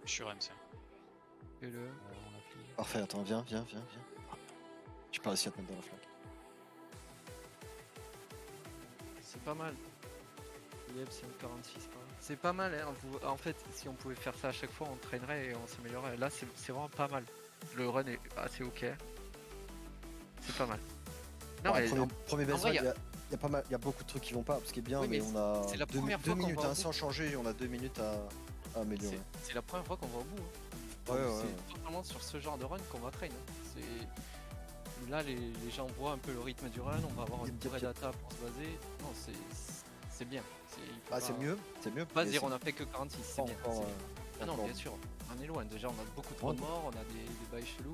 [SPEAKER 8] Je suis sur MC.
[SPEAKER 1] Fais-le.
[SPEAKER 3] On a fini.
[SPEAKER 2] Parfait, attends, viens. J'ai pas réussi à te mettre dans la flaque.
[SPEAKER 1] C'est pas mal. Yep, c'est une 46 pas mal. C'est pas mal, hein. En fait, si on pouvait faire ça à chaque fois, on traînerait et on s'améliorerait. Là, c'est vraiment pas mal. Le run est assez ok. C'est pas mal. Non,
[SPEAKER 2] Bon,
[SPEAKER 1] mais
[SPEAKER 2] premier base
[SPEAKER 1] vrai,
[SPEAKER 2] run, il y a pas mal, il y a beaucoup de trucs qui vont pas, ce qui est bien,
[SPEAKER 1] Oui,
[SPEAKER 2] mais
[SPEAKER 1] mais
[SPEAKER 2] on a
[SPEAKER 1] c'est la
[SPEAKER 2] deux
[SPEAKER 1] première fois qu'on
[SPEAKER 2] minutes
[SPEAKER 1] va au
[SPEAKER 2] hein,
[SPEAKER 1] bout.
[SPEAKER 2] sans changer, on a 2 minutes à améliorer.
[SPEAKER 1] c'est la première fois qu'on va au bout. Hein.
[SPEAKER 2] Ouais,
[SPEAKER 1] Donc,
[SPEAKER 2] ouais,
[SPEAKER 1] c'est totalement sur ce genre de run qu'on va train. Hein. Là, les gens voient un peu le rythme du run, on va avoir une vraie data pour se baser. Non, c'est bien.
[SPEAKER 2] Ah, c'est mieux,
[SPEAKER 1] Pas
[SPEAKER 2] mais
[SPEAKER 1] dire
[SPEAKER 2] c'est
[SPEAKER 1] on a fait que 46, c'est
[SPEAKER 2] pas
[SPEAKER 1] bien.
[SPEAKER 2] encore,
[SPEAKER 1] Ah non,
[SPEAKER 2] encore-
[SPEAKER 1] bien sûr, on est loin. Déjà, on a beaucoup trop de morts, on a des bails chelous.